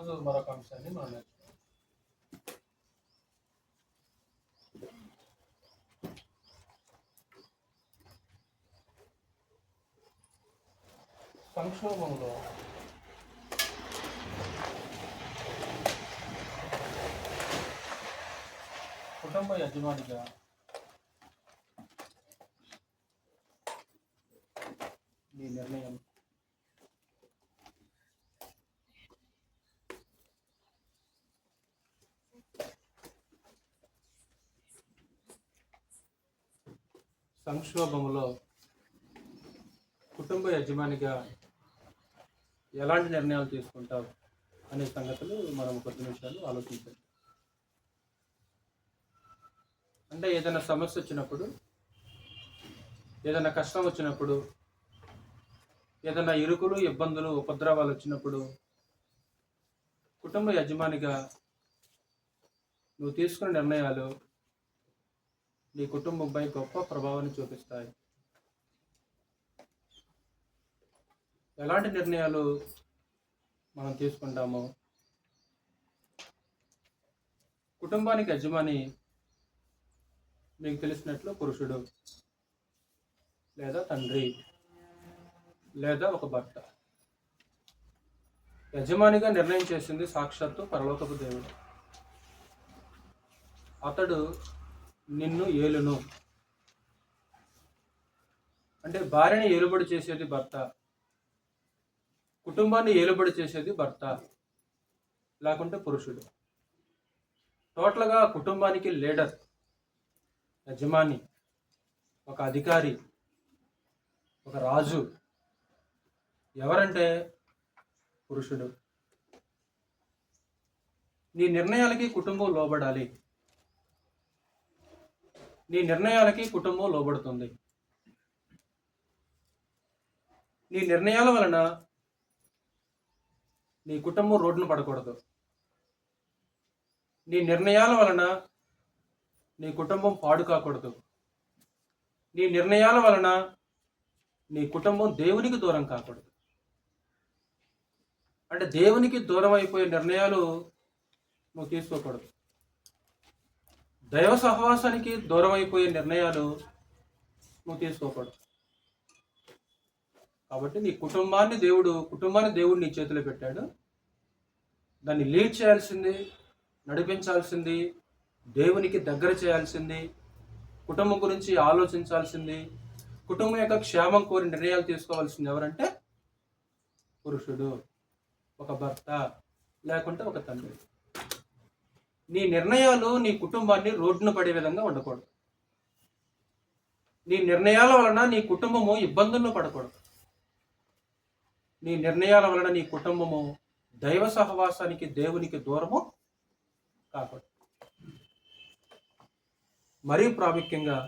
ఈరోజు మరొక అంశాన్ని మనం నేర్చుకుందాం. సంక్షోభంలో కుటుంబ యజమానిగా నీ నిర్ణయం సంక్షోభంలో కుటుంబ యజమానిగా ఎలాంటి నిర్ణయాలు తీసుకుంటావు అనే సంగతులు మనం కొద్ది నిమిషాలు ఆలోచించాలి. అంటే ఏదైనా సమస్య వచ్చినప్పుడు, ఏదైనా కష్టం వచ్చినప్పుడు, ఏదైనా ఇరుకులు, ఇబ్బందులు, ఉపద్రవాలు వచ్చినప్పుడు కుటుంబ యజమానిగా నువ్వు తీసుకున్న నిర్ణయాలు నీ కుటుంబంపై గొప్ప ప్రభావాన్ని చూపిస్తాయి. ఎలాంటి నిర్ణయాలు మనం తీసుకుంటామో, కుటుంబానికి యజమాని మీకు తెలిసినట్లు పురుషుడు లేదా తండ్రి లేదా ఒక భర్త. యజమానిగా నిర్ణయం చేసింది సాక్షాత్తు పరలోకపు దేవుడు. అతడు నిన్ను ఏలును. అంటే భార్యని ఏలుబడి చేసేది భర్త, కుటుంబాన్ని ఏలుబడి చేసేది భర్త లేకుంటే పురుషుడు. టోటల్గా కుటుంబానికి లీడర్, యజమాని, ఒక అధికారి, ఒక రాజు ఎవరంటే పురుషుడు. నీ నిర్ణయాలకి కుటుంబం లోబడాలి. నీ నిర్ణయాలకి కుటుంబం లోబడుతుంది. నీ నిర్ణయాల వలన నీ కుటుంబం రోడ్డున పడకూడదు. నీ నిర్ణయాల వలన నీ కుటుంబం పాడు కాకూడదు. నీ నిర్ణయాల వలన నీ కుటుంబం దేవునికి దూరం కాకూడదు. అంటే దేవునికి దూరం అయిపోయే నిర్ణయాలు నువ్వు తీసుకోకూడదు. దైవ సహవాసానికి దూరం అయిపోయే నిర్ణయాలు నువ్వు తీసుకోకూడదు. కాబట్టి నీ కుటుంబాన్ని దేవుడు నీ చేతిలో పెట్టాడు. దాన్ని లీడ్ చేయాల్సింది, నడిపించాల్సింది, దేవునికి దగ్గర చేయాల్సింది, కుటుంబం గురించి ఆలోచించాల్సింది, కుటుంబం యొక్క క్షేమం కోరి నిర్ణయాలు తీసుకోవాల్సింది ఎవరంటే పురుషుడు, ఒక భర్త లేకుంటే ఒక తండ్రి. నీ నిర్ణయాలు నీ కుటుంబాన్ని రోడ్డున పడే విధంగా ఉండకూడదు. నీ నిర్ణయాల వలన నీ కుటుంబము ఇబ్బందుల్లో పడకూడదు. నీ నిర్ణయాల వలన నీ కుటుంబము దైవ సహవాసానికి, దేవునికి దూరము కాకూడదు. మరీ ప్రాముఖ్యంగా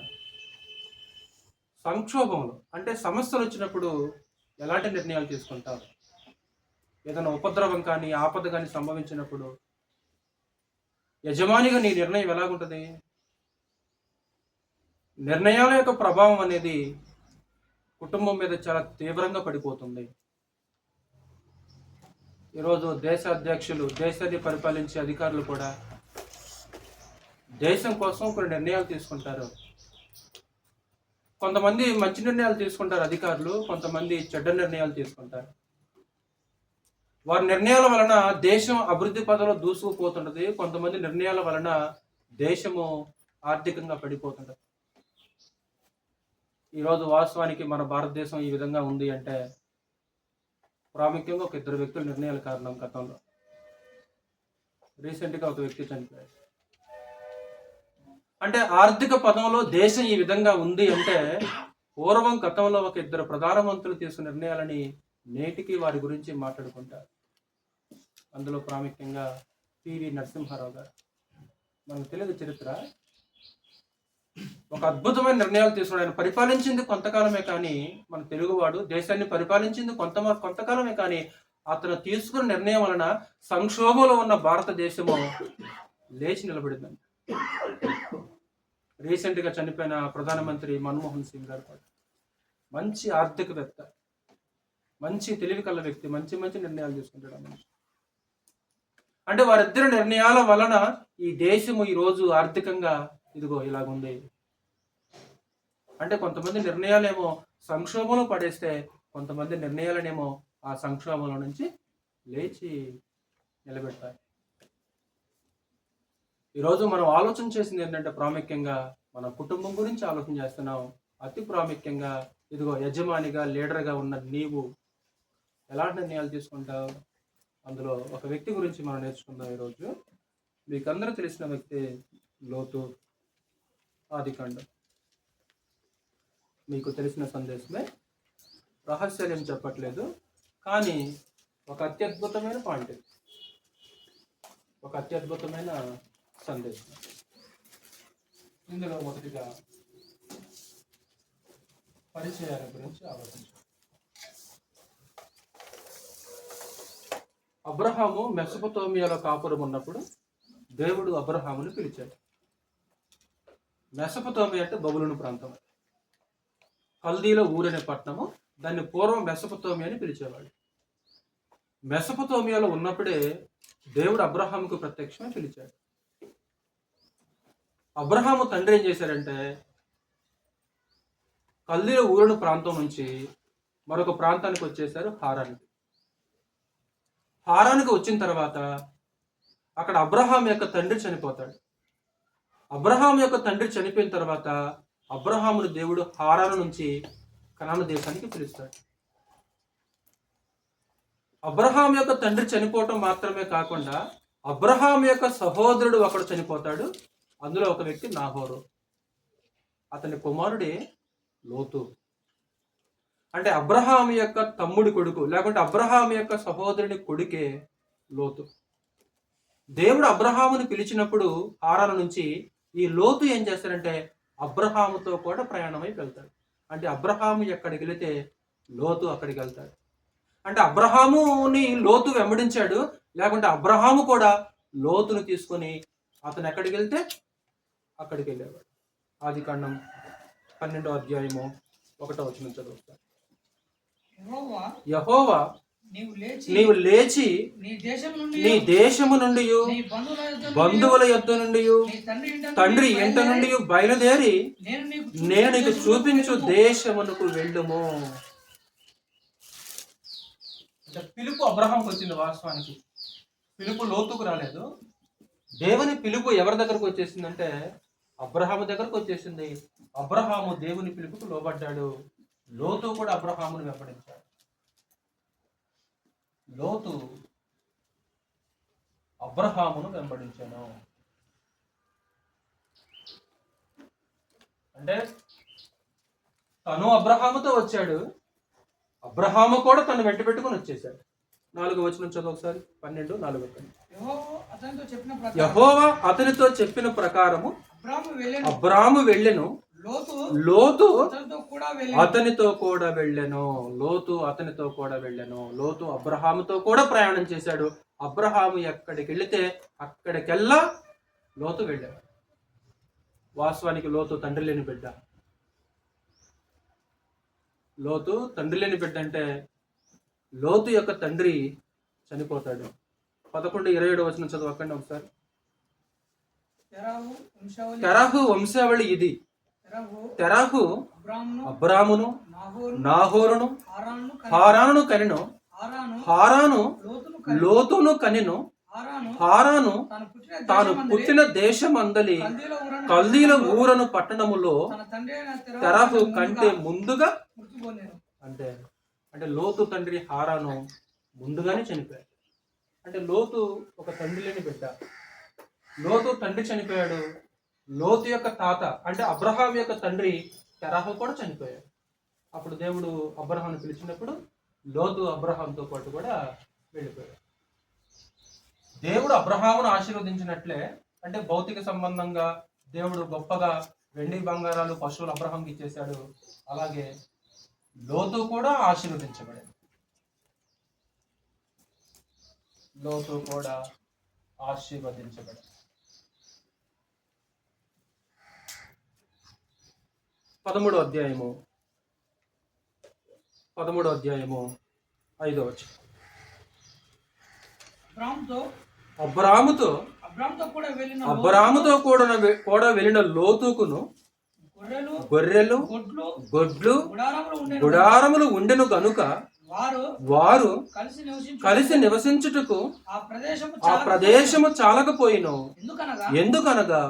సంక్షోభంలో అంటే సమస్యలు వచ్చినప్పుడు ఎలాంటి నిర్ణయాలు తీసుకుంటారు? ఏదైనా ఉపద్రవం కానీ, ఆపద కానీ సంభవించినప్పుడు యజమానిగా నీ నిర్ణయం ఎలాగుంటుంది? నిర్ణయాల యొక్క ప్రభావం అనేది కుటుంబం మీద చాలా తీవ్రంగా పడిపోతుంది. ఈరోజు దేశ అధ్యక్షులు, దేశాన్ని పరిపాలించే అధికారులు కూడా దేశం కోసం కొన్ని నిర్ణయాలు తీసుకుంటారు. కొంతమంది మంచి నిర్ణయాలు తీసుకుంటారు అధికారులు, కొంతమంది చెడ్డ నిర్ణయాలు తీసుకుంటారు. వారి నిర్ణయాల వలన దేశం అభివృద్ధి పదంలో దూసుకుపోతుంటది. కొంతమంది నిర్ణయాల వలన దేశము ఆర్థికంగా పడిపోతుంటది. ఈరోజు వాస్తవానికి మన భారతదేశం ఈ విధంగా ఉంది అంటే ప్రాముఖ్యంగా ఒక ఇద్దరు వ్యక్తుల నిర్ణయాల కారణం. గతంలో రీసెంట్గా ఒక వ్యక్తి చనిపోయాడు. అంటే ఆర్థిక పదంలో దేశం ఈ విధంగా ఉంది అంటే పూర్వం గతంలో ఒక ఇద్దరు ప్రధానమంత్రులు తీసుకున్న నిర్ణయాలని నేటికి వారి గురించి మాట్లాడుకుంటారు. అందులో ప్రాముఖ్యంగా పివి నరసింహారావు గారు. మనకు తెలియదు చరిత్ర. ఒక అద్భుతమైన నిర్ణయాలు తీసుకున్నాడు. ఆయన పరిపాలించింది కొంతకాలమే కానీ, మన తెలుగువాడు దేశాన్ని పరిపాలించింది కొంతకాలమే కానీ, అతను తీసుకున్న నిర్ణయం వలన సంక్షోభంలో ఉన్న భారతదేశము లేచి నిలబడిందండి. రీసెంట్గా చనిపోయిన ప్రధానమంత్రి మన్మోహన్ సింగ్ గారు కూడా మంచి ఆర్థికవేత్త, మంచి తెలివి కల వ్యక్తి, మంచి నిర్ణయాలు తీసుకుంటాడు. మనిషి అంటే వారిద్దరి నిర్ణయాల వలన ఈ దేశము ఈరోజు ఆర్థికంగా ఇదిగో ఇలాగుంది. అంటే కొంతమంది నిర్ణయాలేమో సంక్షోభంలో పడేస్తే, కొంతమంది నిర్ణయాలనేమో ఆ సంక్షోభంలో నుంచి లేచి నిలబెడతాయి. ఈరోజు మనం ఆలోచన చేసింది ఏంటంటే, ప్రాముఖ్యంగా మన కుటుంబం గురించి ఆలోచన చేస్తున్నాం. అతి ప్రాముఖ్యంగా ఇదిగో యజమానిగా, లీడర్గా ఉన్న నీవు ఎలాంటి నిర్ణయాలు తీసుకుంటావు? అందులో ఒక వ్యక్తి గురించి మనం నేర్చుకుందాం ఈరోజు. మీకు అందరూ తెలిసిన వ్యక్తి లోతు. ఆదికాండం మీకు తెలిసిన సందేశమే, రహస్యాలు ఏం చెప్పట్లేదు, కానీ ఒక అత్యద్భుతమైన పాయింట్, ఒక అత్యద్భుతమైన సందేశం. ఇందులో మొదటిగా పరిచయాల గురించి ఆలోచించాలి. అబ్రహాము మెసొపొతేమియాలో కాపురం ఉన్నప్పుడు దేవుడు అబ్రహాముని పిలిచాడు. మెసొపొతేమియా అంటే బబులోను ప్రాంతం, కల్దీలో ఊరనే పట్టణము. దాన్ని పూర్వం మెసొపొతేమియా అని పిలిచేవాడు. మెసొపొతేమియాలో ఉన్నప్పుడే దేవుడు అబ్రహాముకు ప్రత్యక్షమై పిలిచాడు. అబ్రహాము తండ్రి ఏం చేశారంటే, కల్దీలో ఊరని ప్రాంతం నుంచి మరొక ప్రాంతానికి వచ్చేసారు, హారానికి. హారానికి వచ్చిన తర్వాత అక్కడ అబ్రహాం యొక్క తండ్రి చనిపోతాడు. అబ్రహాం యొక్క తండ్రి చనిపోయిన తర్వాత అబ్రహామును దేవుడు హారాను నుంచి కనాను దేశానికి పిలుస్తాడు. అబ్రహాం యొక్క తండ్రి చనిపోవటం మాత్రమే కాకుండా అబ్రహాం యొక్క సహోదరుడు ఒకడు చనిపోతాడు. అందులో ఒక వ్యక్తి నాహోరు. అతని కుమారుడే లోతు. అంటే అబ్రహాం యొక్క తమ్ముడి కొడుకు, లేకుంటే అబ్రహాం యొక్క సహోదరుని కొడుకే లోతు. దేవుడు అబ్రహాముని పిలిచినప్పుడు హారాను నుంచి ఈ లోతు ఏం చేస్తాడంటే అబ్రహాముతో కూడా ప్రయాణమై వెళ్తాడు. అంటే అబ్రహాము ఎక్కడికి వెళితే లోతు అక్కడికి వెళ్తాడు. అంటే అబ్రహాముని లోతు వెంబడించాడు, లేకుంటే అబ్రహాము కూడా లోతును తీసుకొని అతను ఎక్కడికి వెళ్తే అక్కడికి వెళ్ళేవాడు. ఆదికాండం 12వ అధ్యాయము 1వ వచనం చదువుతాడు. యెహోవా నీవు లేచి నీ దేశము నుండి బంధువుల యొద్ద నుండి తండ్రి ఇంట నుండి బయలుదేరి నేను నీకు చూపించు దేశమునకు వెళ్ళుము. పిలుపు అబ్రహాంకి వచ్చింది. వాస్తవానికి పిలుపు లోతుకు రాలేదు. దేవుని పిలుపు ఎవరి దగ్గరకు వచ్చేసిందంటే అబ్రహాము దగ్గరకు వచ్చేసింది. అబ్రహాము దేవుని పిలుపుకు లోబడ్డాడు. లోతు కూడా అబ్రహామును వెంబడించాడు. లోతు అబ్రహామును వెంబడించాను. అంటే తను అబ్రహాముతో వచ్చాడు, అబ్రహాము కూడా తను వెంట పెట్టుకుని వచ్చేసాడు. 4వ వచనం చదువు ఒకసారి. 12:4. యెహోవా అతనితో చెప్పిన ప్రకారము అబ్రాము వెళ్ళెను, లోతు అతనితో కూడా వెళ్ళెను. లోతు అతనితో కూడా వెళ్ళెను. లోతు అబ్రహాముతో కూడా ప్రయాణం చేశాడు. అబ్రహాము ఎక్కడికి వెళితే అక్కడికెల్లా లోతు వెళ్ళాడు. వాస్తవానికి లోతు తండ్రి లేని బిడ్డ. లోతు తండ్రి లేని బిడ్డ అంటే లోతు యొక్క తండ్రి చనిపోతాడు. 11:27 వచనం చదవకండి ఒకసారి. తెరహు వంశావళి ఇది. తెరహు అబ్రామును నాహోరును హారాను కనెను. హారాను లోతును కనెను. హారాను తాను పుట్టిన దేశమందలి కల్దీల ఊరను పట్టణములో తెరహు కంటే ముందుగా అంటే అంటే లోతు తండ్రి హారాను ముందుగానే చనిపోయాడు. అంటే లోతు ఒక తండ్రి లేని బిడ్డ. లోతు తండ్రి చనిపోయాడు. లోతు యొక్క తాత అంటే అబ్రహాం యొక్క తండ్రి తెరహు కూడా చనిపోయాడు. అప్పుడు దేవుడు అబ్రహాంను పిలిచినప్పుడు లోతు అబ్రహాంతో పాటు కూడా వెళ్ళిపోయాడు. దేవుడు అబ్రహామును ఆశీర్వదించినట్లే, అంటే భౌతిక సంబంధంగా దేవుడు గొప్పగా వెండి బంగారాలు పశువులు అబ్రహాంకి ఇచ్చేశాడు. అలాగే లోతు కూడా ఆశీర్వదించబడింది. లోతు కూడా ఆశీర్వదించబడింది. 13వ అధ్యాయము 5వ వచనం. అబ్రాముతో కూడా వెళ్ళిన లోతుకును గొర్రెలు గొడ్లు గుడారములు ఉండెను కనుక వారు కలిసి నివసించుటకు ఆ ప్రదేశము చాలకపోయిను. ఎందుకనగా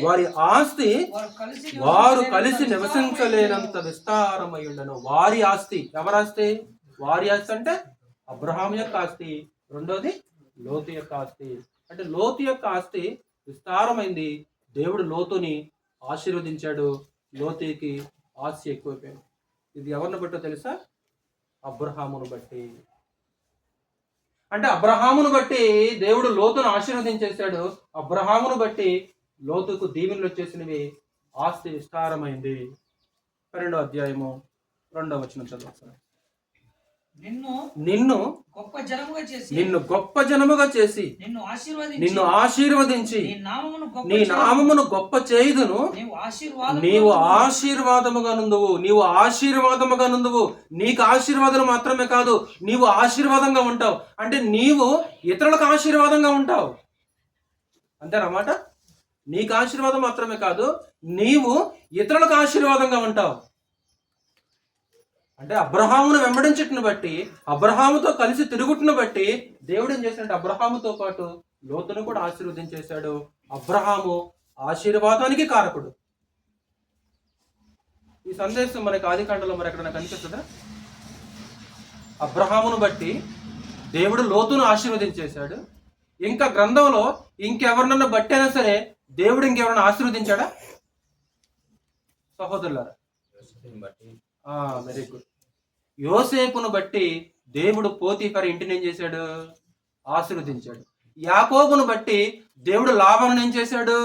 వారి ఆస్తి వారు కలిసి నివసించలేనంత విస్తారమై ఉండను. వారి ఆస్తి ఎవరాస్తి? వారి ఆస్తి అంటే అబ్రహాము యొక్క ఆస్తి. రెండోది లోతు యొక్క ఆస్తి. అంటే లోతు యొక్క ఆస్తి విస్తారమైంది. దేవుడు లోతుని ఆశీర్వదించాడు. లోతుకి ఆస్తి ఎక్కువైపోయింది. ఇది ఎవరిని బట్టో తెలుసా? అబ్రహామును బట్టి. అంటే అబ్రహామును బట్టి దేవుడు లోతును ఆశీర్వదించేశాడు. అబ్రహామును బట్టి లోతుకు దీవెనలు వచ్చేసినవి. ఆస్తి విస్తారమైంది. 2వ అధ్యాయము 2వ వచనం చదువుతాను. నిన్ను గొప్ప జనముగా చేసి నిన్ను ఆశీర్వదించి నీ నామమును గొప్ప చేయుదును. నీవు ఆశీర్వాదముగా నుందువు. నీకు ఆశీర్వాదం మాత్రమే కాదు, నీవు ఆశీర్వాదంగా ఉంటావు. అంటే నీవు ఇతరులకు ఆశీర్వాదంగా ఉంటావు. అంతేనమాట? నీకు ఆశీర్వాదం మాత్రమే కాదు, నీవు ఇతరులకు ఆశీర్వాదంగా ఉంటావు. అంటే అబ్రహామును వెంబడించుటను బట్టి, అబ్రహాముతో కలిసి తిరుగుటను బట్టి దేవుడు ఏం చేశాడంటే అబ్రహాముతో పాటు లోతును కూడా ఆశీర్వదించేశాడు. అబ్రహాము ఆశీర్వాదానికి కారకుడు. ఈ సందేశం మనకి ఆదికాండలో మరి ఎక్కడైనా కనిపిస్తుందా? అబ్రహామును బట్టి దేవుడు లోతును ఆశీర్వదించేశాడు. ఇంకా గ్రంథంలో ఇంకెవరినన్నా బట్టైనా సరే దేవుడు ఇంకెవరన్నా ఆశీర్వదించాడా? సహోదరులారా, వెరీ గుడ్. యోసేపును బట్టి దేవుడు పోతీఫర్ ఇంటిని ఏం చేశాడు? ఆశీర్వదించాడు. యాకోబును బట్టి దేవుడు లాబాను ఏం చేశాడు?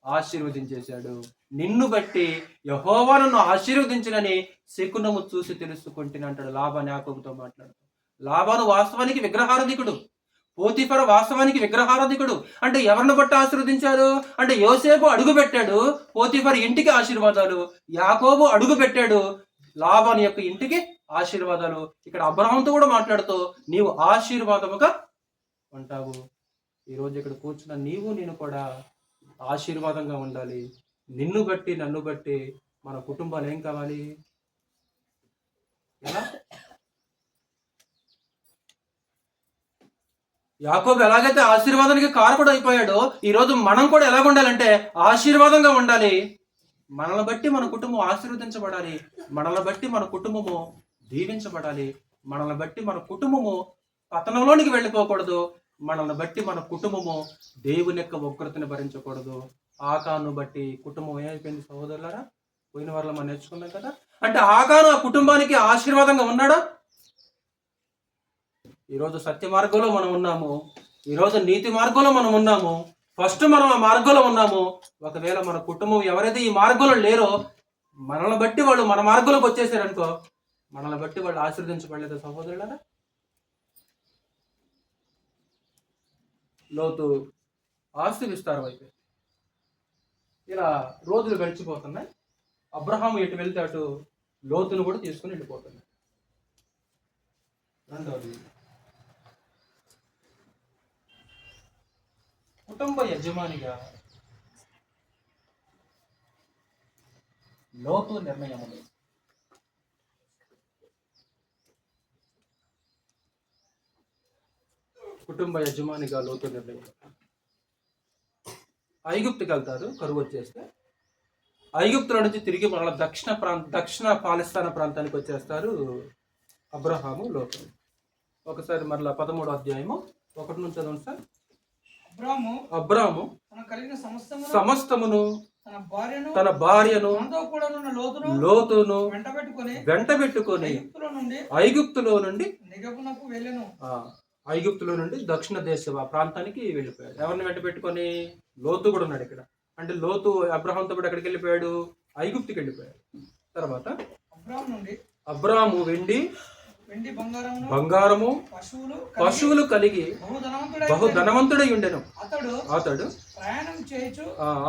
ఆశీర్వదించేశాడు. నిన్ను బట్టి యెహోవా నన్ను ఆశీర్వదించినని శకునము చూసి తెలుసుకుంటున్నా అంటాడు లాబాను యాకోబుతో మాట్లాడుతూ. లాబాను వాస్తవానికి విగ్రహారాధికుడు, పోతీఫర్ వాస్తవానికి విగ్రహారాధికుడు. అంటే ఎవరిని బట్టి ఆశీర్వదించారు? అంటే యోసేపు అడుగు పెట్టాడు, పోతీఫర్ ఇంటికి ఆశీర్వాదాలు. యాకోబు అడుగు పెట్టాడు, లాబాను యొక్క ఇంటికి ఆశీర్వాదాలు. ఇక్కడ అబ్రహాముతో కూడా మాట్లాడుతూ నీవు ఆశీర్వాదముగా ఉంటావు. ఈరోజు ఇక్కడ కూర్చున్న నీవు నేను కూడా ఆశీర్వాదంగా ఉండాలి. నిన్ను బట్టి నన్ను బట్టి మన కుటుంబాలు ఏం కావాలి? ఎలా? యాకోబు ఎలాగైతే ఆశీర్వాదానికి కారకుడు అయిపోయాడో ఈరోజు మనం కూడా ఎలాగ ఉండాలంటే ఆశీర్వాదంగా ఉండాలి. మనల్ని బట్టి మన కుటుంబం ఆశీర్వదించబడాలి. మనల్ని బట్టి మన కుటుంబము దీవించబడాలి. మనల్ని బట్టి మన కుటుంబము పతనంలోనికి వెళ్ళిపోకూడదు. మనల్ని బట్టి మన కుటుంబము దేవుని యొక్క ఉగ్రతని భరించకూడదు. ఆకాను బట్టి కుటుంబం ఏమైపోయింది సహోదరులారా? పోయిన వారిలో మనం నేర్చుకున్నాం కదా. అంటే ఆకాను ఆ కుటుంబానికి ఆశీర్వాదంగా ఉన్నాడా? ఈరోజు సత్య మార్గంలో మనం ఉన్నాము, ఈరోజు నీతి మార్గంలో మనం ఉన్నాము. ఫస్ట్ మనం ఆ మార్గంలో ఉన్నాము. ఒకవేళ మన కుటుంబం ఎవరైతే ఈ మార్గంలో లేరో మనల్ని బట్టి వాళ్ళు మన మార్గంలోకి వచ్చేసారనుకో, మనల్ని బట్టి వాళ్ళు ఆశీర్వదించబడలేదు సహోదరులారా. లోతు ఆస్తి విస్తారం అయిపోయింది. ఇలా రోజులు గడిచిపోతున్నాయి. అబ్రహాము ఎటు వెళ్తే అటు లోతును కూడా తీసుకుని వెళ్ళిపోతున్నాయి. రెండవది, కుటుంబ యజమానిగా లోతు నిర్ణయములు. కుటుంబ యజమానిగా లోతు నిర్ణయం. ఐగుప్తుకి వెళ్తారు కరువు వచ్చేస్తే. ఐగుప్తుల నుంచి తిరిగి మళ్ళీ దక్షిణ పాలస్తీనా ప్రాంతానికి వచ్చేస్తారు అబ్రహాము లోతు. ఒకసారి మరలా 13వ అధ్యాయము 1 నుంచి చదవండి సార్. అబ్రాము సమస్తమును తన భార్యను లోతును వెంటబెట్టుకొని ఐగుప్తులో నుండి దక్షిణ దేశ ప్రాంతానికి వెళ్ళిపోయాడు. ఎవరిని వెంటబెట్టుకొని? లోతు కూడా ఉన్నాడు ఇక్కడ. అంటే లోతు అబ్రహాంతో పాటు ఎక్కడికి వెళ్ళిపోయాడు? ఐగుప్తుకి వెళ్ళిపోయాడు. తర్వాత అబ్రాము వెండి బంగారము పశువులు కలిగి బహు ధనవంతుడై ఉండెను. అతడు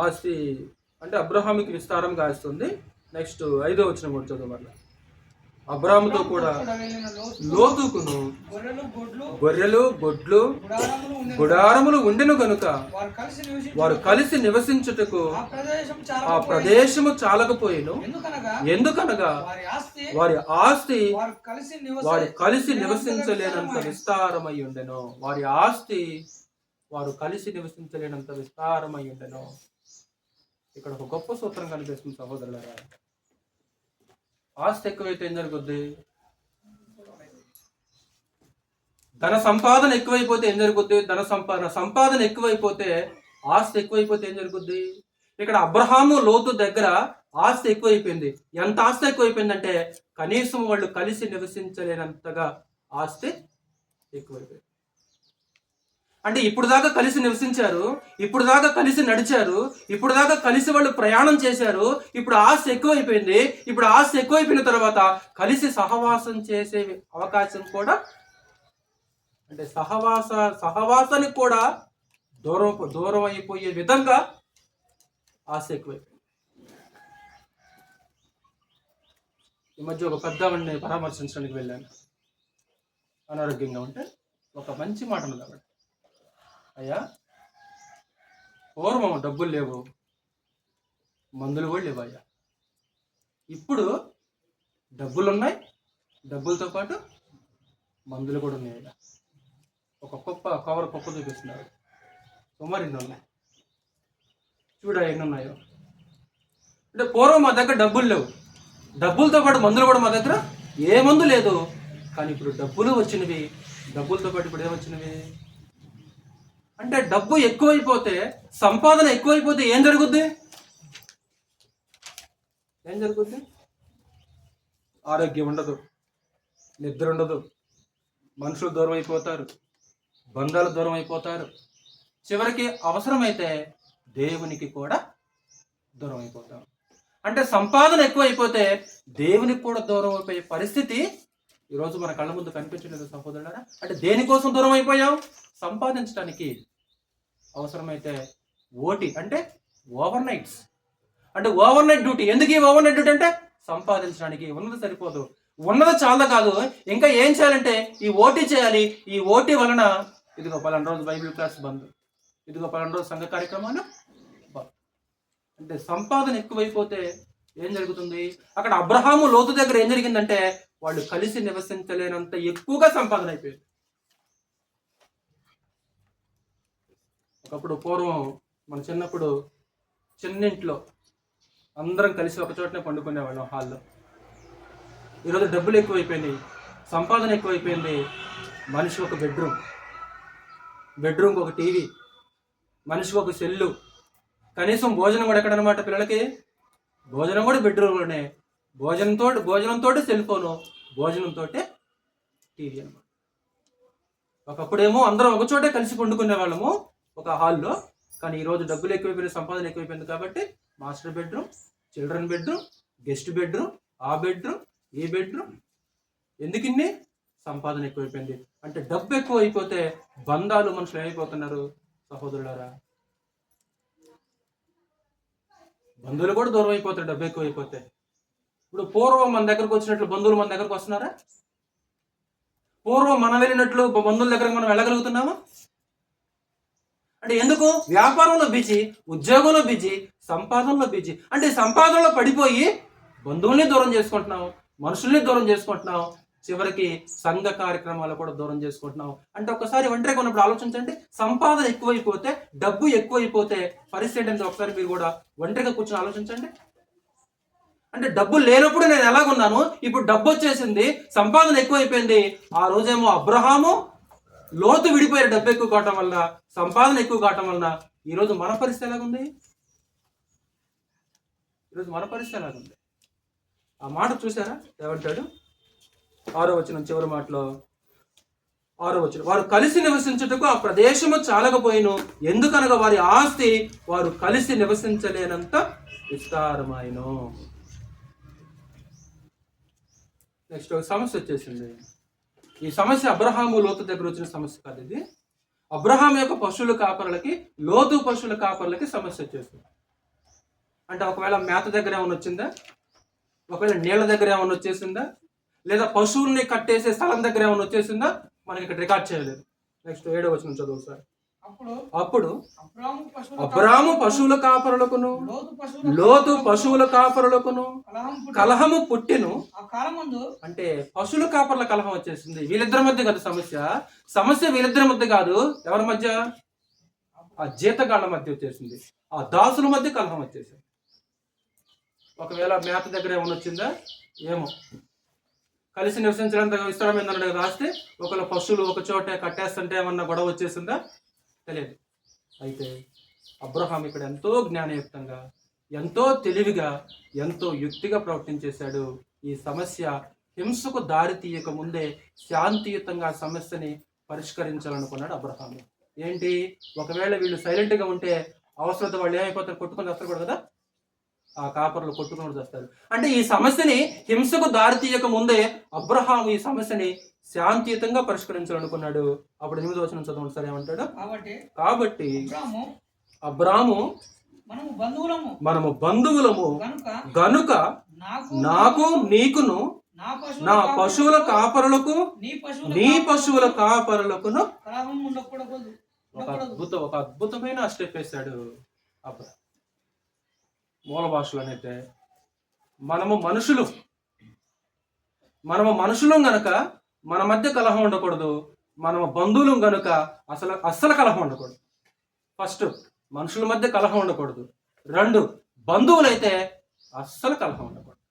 ఆస్తి అంటే అబ్రహాముకి విస్తారంగా ఆస్తుంది. నెక్స్ట్ 5వ వచనం కూడా చదువు. మరలా అబ్రాహాముతో కూడా లోతుకును గొర్రెలు గొడ్లు గుడారములు ఉండెను గనుక వారు కలిసి నివసించుటకు ఆ ప్రదేశము చాలకపోయేను. ఎందుకనగా వారి ఆస్తి వారు కలిసి నివసించలేనంత విస్తారమై ఉండెను. వారి ఆస్తి వారు కలిసి నివసించలేనంత విస్తారమై ఉండెను. ఇక్కడ ఒక గొప్ప సూత్రం కనిపిస్తుంది సహోదరులారా. ఆస్తి ఎక్కువైతే ఏం జరుగుద్ది? ధన సంపాదన ఎక్కువైపోతే ఏం జరుగుద్ది? సంపాదన ఎక్కువైపోతే ఆస్తి ఎక్కువైపోతే ఏం జరుగుద్ది? ఇక్కడ అబ్రహాము లోతు దగ్గర ఆస్తి ఎక్కువైపోయింది. ఎంత ఆస్తి ఎక్కువైపోయిందంటే కనీసం వాళ్ళు కలిసి నివసించలేనంతగా ఆస్తి ఎక్కువైపోయింది. అంటే ఇప్పుడు దాకా కలిసి నివసించారు, ఇప్పుడు దాకా కలిసి నడిచారు, ఇప్పుడు దాకా కలిసి వాళ్ళు ప్రయాణం చేశారు. ఇప్పుడు ఆస్తి ఎక్కువైపోయింది. ఇప్పుడు ఆస్తి ఎక్కువైపోయిన తర్వాత కలిసి సహవాసం చేసే అవకాశం కూడా, అంటే సహవాసానికి కూడా దూరం అయిపోయే విధంగా ఆస్తి ఎక్కువైపోయింది. ఈ మధ్య ఒక పెద్దవాడిని పరామర్శించడానికి వెళ్ళాను. అనారోగ్యంగా ఉంటే ఒక మంచి మాట ఉన్నది. అయ్యా, పూర్వం డబ్బులు లేవు, మందులు కూడా లేవు అయ్యా. ఇప్పుడు డబ్బులు ఉన్నాయి, డబ్బులతో పాటు మందులు కూడా ఉన్నాయి అయ్యా. ఒక కవర్ కుప్ప చూపిస్తున్నారు. సుమారు ఎన్ని ఉన్నాయి చూడ, ఎన్ని ఉన్నాయో. అంటే పూర్వం మా దగ్గర డబ్బులు లేవు, డబ్బులతో పాటు మందులు కూడా మా దగ్గర ఏ మందు లేదు. కానీ ఇప్పుడు డబ్బులు వచ్చినవి, డబ్బులతో పాటు ఇప్పుడు ఏమొచ్చినవి? అంటే డబ్బు ఎక్కువైపోతే, సంపాదన ఎక్కువైపోతే ఏం జరుగుద్ది? ఆరోగ్యం ఉండదు, నిద్ర ఉండదు, మనుషులు దూరం అయిపోతారు, బంధాలు దూరం అయిపోతారు, చివరికి అవసరమైతే దేవునికి కూడా దూరం అయిపోతాం. అంటే సంపాదన ఎక్కువైపోతే దేవునికి కూడా దూరం అయిపోయే పరిస్థితి ఈరోజు మన కళ్ళ ముందు కనిపించలేదు సహోదరులారా. అంటే దేనికోసం దూరం అయిపోయాం? సంపాదించడానికి. అవసరమైతే ఓటీ అంటే ఓవర్ నైట్స్, అంటే ఓవర్ నైట్ డ్యూటీ. ఎందుకు ఈ ఓవర్ నైట్ డ్యూటీ అంటే సంపాదించడానికి. ఉన్నది సరిపోదు, ఉన్నది చాలా కాదు, ఇంకా ఏం చేయాలంటే ఈ ఓటీ చేయాలి. ఈ ఓటీ వలన ఇదిగో పలానా రోజు బైబిల్ క్లాస్ బంద్, ఇదిగో పలానా రోజు సంఘ కార్యక్రమాలు బంద్. అంటే సంపాదన ఎక్కువైపోతే ఏం జరుగుతుంది? అక్కడ అబ్రహాము లోతు దగ్గర ఏం జరిగిందంటే వాళ్ళు కలిసి నివసించలేనంత ఎక్కువగా సంపాదన అయిపోయింది. ఒకప్పుడు పూర్వం మన చిన్నప్పుడు చిన్నింట్లో అందరం కలిసి ఒక చోటనే పండుకునేవాళ్ళం హాల్లో. ఈరోజు డబ్బులు ఎక్కువైపోయినాయి, సంపాదన ఎక్కువైపోయింది. మనిషి ఒక బెడ్రూమ్కి ఒక టీవీ, మనిషికి ఒక సెల్లు. కనీసం భోజనం కూడా ఎక్కడనమాట పిల్లలకి? భోజనం కూడా బెడ్రూమ్లోనే. భోజనంతో సెల్ ఫోను, భోజనంతో టీవీ అనమాట. ఒకప్పుడేమో అందరం ఒక చోటే కలిసి పండుకునే వాళ్ళము ఒక హాల్లో. కానీ ఈరోజు డబ్బులు ఎక్కువైపోయిన, సంపాదన ఎక్కువైపోయింది కాబట్టి master bedroom, children bedroom, guest bedroom, ఆ బెడ్రూమ్, ఈ బెడ్రూమ్. ఎందుకిన్ని? సంపాదన ఎక్కువైపోయింది. అంటే డబ్బు ఎక్కువ అయిపోతే బంధాలు మనుషులు ఏమైపోతున్నారు సహోదరులారా? బంధువులు కూడా దూరం అయిపోతారు డబ్బు ఎక్కువైపోతే. ఇప్పుడు పూర్వం మన దగ్గరకు వచ్చినట్లు బంధువులు మన దగ్గరకు వస్తున్నారా? పూర్వం మనం వెళ్ళినట్లు బంధువుల దగ్గరకు మనం వెళ్ళగలుగుతున్నామా? అంటే ఎందుకు? వ్యాపారంలో బిజీ, ఉద్యోగంలో బిజీ, సంపాదనలో బిజీ. అంటే సంపాదనలో పడిపోయి బంధువుల్ని దూరం చేసుకుంటున్నాం, మనుషుల్ని దూరం చేసుకుంటున్నాం, చివరికి సంఘ కార్యక్రమాలు కూడా దూరం చేసుకుంటున్నాం. అంటే ఒకసారి ఒంటరిగా ఉన్నప్పుడు ఆలోచించండి. సంపాదన ఎక్కువైపోతే, డబ్బు ఎక్కువైపోతే పరిస్థితి ఏంటంటే ఒకసారి మీరు కూడా ఒంటరిగా కూర్చొని ఆలోచించండి. అంటే డబ్బు లేనప్పుడు నేను ఎలాగున్నాను, ఇప్పుడు డబ్బు వచ్చేసింది, సంపాదన ఎక్కువైపోయింది. ఆ రోజేమో అబ్రహాము లోతు విడిపోయారు డబ్బు ఎక్కువ కావటం వల్ల, సంపాదన ఎక్కువ కావటం వలన. ఈరోజు మన పరిస్థితి ఎలాగుంది? ఈరోజు మన పరిస్థితి ఎలాగుంది? ఆ మాట చూసారా? ఏమంటాడు 6వ వచనం చివరి మాటలో? 6వ వచనం, వారు కలిసి నివసించుటకు ఆ ప్రదేశము చాలకపోయిను, ఎందుకనగా వారి ఆస్తి వారు కలిసి నివసించలేనంత విస్తారమైను. నెక్స్ట్ ఒక సమస్య వచ్చేసింది. ఈ సమస్య అబ్రహాము లోతు దగ్గర వచ్చిన సమస్య కాదు ఇది. అబ్రహాం యొక్క పశువుల కాపరులకి, లోతు పశువుల కాపరులకి సమస్య వచ్చేసింది. అంటే ఒకవేళ మేత దగ్గర ఏమైనా వచ్చిందా? ఒకవేళ నీళ్ళ దగ్గర ఏమైనా వచ్చేసిందా? లేదా పశువుల్ని కట్టేసే స్థలం దగ్గర ఏమైనా వచ్చేసిందా మనకి ఇక్కడ రికార్డ్ చేయలేదు. నెక్స్ట్ 7వ వచనం చదువు సార్. అప్పుడు అబ్రాము పశువుల కాపరులకును లోతు పశువుల కాపరులకును కలహము పుట్టెను. అంటే పశువుల కాపరుల కలహం వచ్చేసింది. వీళ్ళిద్దరి మధ్య కాదు సమస్య వీళ్ళిద్దరి మధ్య కాదు. ఎవరి మధ్య? ఆ జీతగాళ్ళ మధ్య వచ్చేసింది. ఆ దాసుల మధ్య కలహం వచ్చేసింది. ఒకవేళ మేత దగ్గర ఏమైనా వచ్చిందా ఏమో, కలిసి నివసించడానికి విస్తారమైందని రాస్తే ఒకళ్ళ పశువులు ఒక చోట కట్టేస్తుంటే ఏమన్నా గొడవ వచ్చేసిందా తెలియదు. అయితే అబ్రహాం ఇక్కడ ఎంతో జ్ఞానయుక్తంగా, ఎంతో తెలివిగా, ఎంతో యుక్తిగా ప్రవర్తించేశాడు. ఈ సమస్య హింసకు దారి తీయక ముందే శాంతియుతంగా సమస్యని పరిష్కరించాలనుకున్నాడు అబ్రహాం. ఏంటి, ఒకవేళ వీళ్ళు సైలెంట్గా ఉంటే అవసరత వాళ్ళు ఏమైపోతారు, కొట్టుకొని వస్తారు కూడా కదా, ఆ కాపర్లు కొట్టుకుని వస్తారు. అంటే ఈ సమస్యని హింసకు దారి తీయక ముందే అబ్రహాం ఈ సమస్యని శాంతియుతంగా పరిష్కరించాలనుకున్నాడు. అప్పుడు 8వ వచనం చదవండి సార్. ఏమంటాడు? కాబట్టి అబ్రాము మనము బంధువులము గనుక నాకు నీకును నా పశువుల కాపరులకు నీ పశువుల కాపరులకును ఒక అద్భుతమైన స్టెప్ వేశాడు అబ్రాము. మూల భాషలోనైతే మనము మనుషులం గనక మన మధ్య కలహం ఉండకూడదు. మనము బంధువులం గనుక అస్సలు కలహం ఉండకూడదు. ఫస్ట్ మనుషుల మధ్య కలహం ఉండకూడదు. 2 బంధువులైతే అస్సలు కలహం ఉండకూడదు.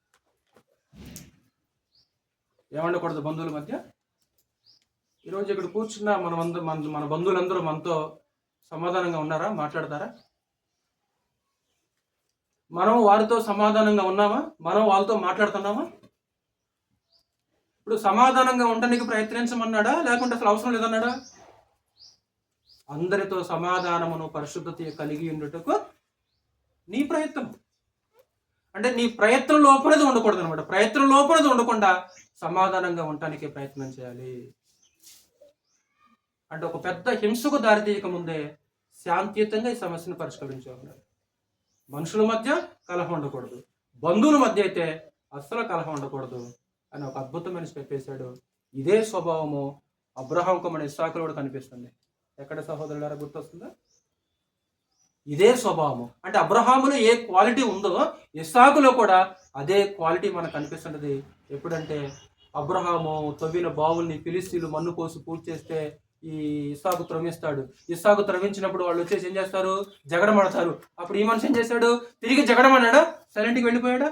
ఏమండకూడదు బంధువుల మధ్య? ఈరోజు ఇక్కడ కూర్చున్న మన బంధువులందరూ మనతో సమాధానంగా ఉన్నారా? మాట్లాడతారా? మనం వారితో సమాధానంగా ఉన్నామా? మనం వాళ్ళతో మాట్లాడుతున్నామా? ఇప్పుడు సమాధానంగా ఉండడానికి ప్రయత్నించమన్నాడా, లేకుంటే అసలు అవసరం లేదన్నాడా? అందరితో సమాధానమును పరిశుద్ధత కలిగి ఉండుటకు నీ ప్రయత్నం. అంటే నీ ప్రయత్నం లోపలది ఉండకూడదు అనమాట. ప్రయత్నం లోపలది ఉండకుండా సమాధానంగా ఉండటానికి ప్రయత్నం చేయాలి. అంటే ఒక పెద్ద హింసకు దారితీయక ముందే శాంతియుతంగా ఈ సమస్యను పరిష్కరించాలి. మనుషుల మధ్య కలహం ఉండకూడదు, బంధువుల మధ్య అయితే అస్సలు కలహం ఉండకూడదు అని ఒక అద్భుతమైన స్టెప్ వేశాడు. ఇదే స్వభావము అబ్రహాంకు మన ఇస్సాకులో కూడా కనిపిస్తుంది. ఎక్కడ సహోదరులారా గుర్తొస్తుందా? ఇదే స్వభావము. అంటే అబ్రహాములో ఏ క్వాలిటీ ఉందో ఇస్సాకులో కూడా అదే క్వాలిటీ మనకు కనిపిస్తున్నది. ఎప్పుడంటే అబ్రహాము తవ్విన బావుల్ని ఫిలిస్తీన్లు మన్ను పోసి పూర్తి చేస్తే ఈ ఇస్సాకు త్రవ్విస్తాడు. ఇస్సాకు త్రవ్వించినప్పుడు వాళ్ళు వచ్చేసి ఏం చేస్తారు? జగడమడతారు. అప్పుడు ఈ మనిషి ఏం చేశాడు? తిరిగి జగడమన్నాడా? సైలెంట్గా వెళ్ళిపోయాడా?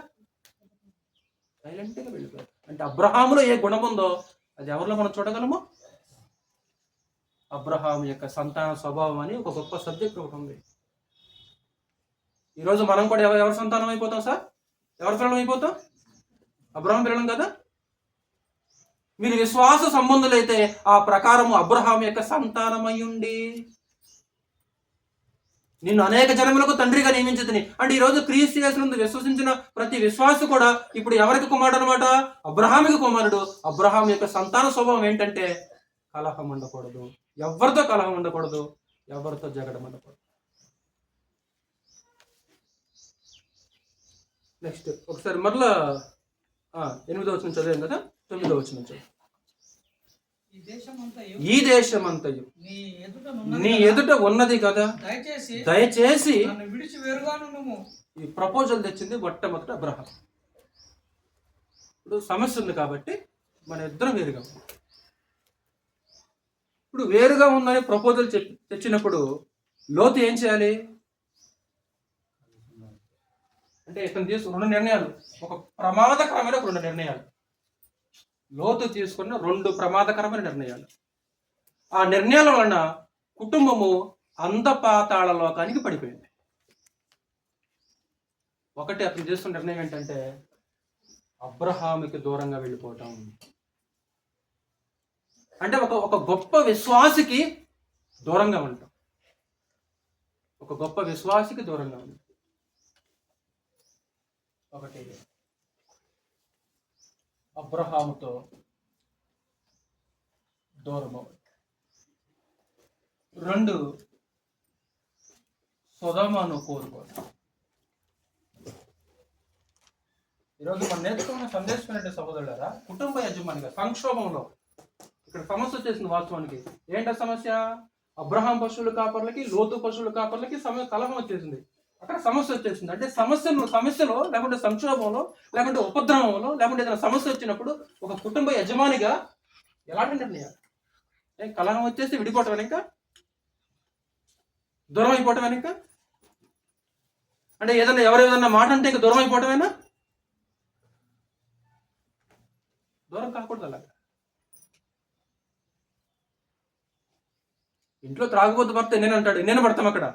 సైలెంట్గా వెళ్ళిపోయాడు. అంటే అబ్రహాములో ఏ గుణం ఉందో అది ఎవరిలో మనం చూడగలము? అబ్రహాం యొక్క సంతాన స్వభావం అని ఒక గొప్ప సబ్జెక్ట్ ఒకటి ఉంది. ఈరోజు మనం కూడా ఎవరి సంతానం అయిపోతాం సార్? ఎవరి పిల్లలం అయిపోతాం? అబ్రహాం పిల్లలం కదా. మీరు విశ్వాస సంబంధులైతే ఆ ప్రకారము అబ్రహాం యొక్క సంతానమయ్యుండి నిన్ను అనేక జనములకు తండ్రిగా నియమించుతుంది. అంటే ఈరోజు క్రీస్తు యేసునందు విశ్వసించిన ప్రతి విశ్వాసు కూడా ఇప్పుడు ఎవరికి కుమారుడు అనమాట? అబ్రహాముకి కుమారుడు. అబ్రహాం యొక్క సంతాన స్వభావం ఏంటంటే కలహం ఉండకూడదు, ఎవరితో కలహం ఉండకూడదు, ఎవరితో జగడం ఉండకూడదు. నెక్స్ట్ ఒకసారి మరలా 8వ వచనం చదివాం కదా, 9వ వచనం చదువు. ఈ దేశమంతయు నీ ఎదుట ఉన్నది కదా, దయచేసి ఈ ప్రపోజల్ తెచ్చింది మొట్టమొదట అబ్రహాం. ఇప్పుడు సమస్య ఉంది కాబట్టి మన ఇద్దరం వేరుగా ఉన్నాం. ఇప్పుడు వేరుగా ఉందని ప్రపోజల్ తెచ్చినప్పుడు లోతు ఏం చేయాలి అంటే ఇతను తీసుకున్న 2 నిర్ణయాలు, ఒక ప్రమాదకరమైన 2 నిర్ణయాలు. లోతు తీసుకున్న 2 ప్రమాదకరమైన నిర్ణయాలు. ఆ నిర్ణయాల వలన కుటుంబము అంధపాతాళ లోకానికి పడిపోయింది. ఒకటి అతను చేస్తున్న నిర్ణయం ఏంటంటే అబ్రహాముకి దూరంగా వెళ్ళిపోవటం. అంటే ఒక గొప్ప విశ్వాసికి దూరంగా ఉంటాం. ఒక గొప్ప విశ్వాసికి దూరంగా ఉంటాం. ఒకటి అబ్రహాముతో దూరం అవ్వడం. 2 సొదొమను కోరుకోవడం. ఈరోజు మనం నేర్చుకున్న సందేశం ఏంటంటే సహోదరులారా, కుటుంబ యజమానిగా సంక్షోభంలో ఇక్కడ సమస్య వచ్చేసింది వాస్తవానికి. ఏంటో సమస్య? అబ్రహాం పశువుల కాపర్లకి, లోతు పశువుల కాపర్లకి కలహం వచ్చేసింది. అక్కడ సమస్య వచ్చేసింది. అంటే సమస్యలో లేకుంటే సంక్షోభంలో, లేకుంటే ఉపద్రవంలో, లేకుంటే ఏదైనా సమస్య వచ్చినప్పుడు ఒక కుటుంబ యజమానిగా ఎలాంటి నిర్ణయాలు? కలహం వచ్చేసి విడిపోవటం ఇంకా దూరం అయిపోవటం ఇంకా, అంటే ఎవరేదన్నా మాట అంటే ఇంకా దూరం అయిపోవటమేనా? దూరం కాకూడదు అలాగా. ఇంట్లో త్రాగుబోతు భర్త ఎన్నేనంటాడు, ఎన్నేన పడతాం అక్కడ.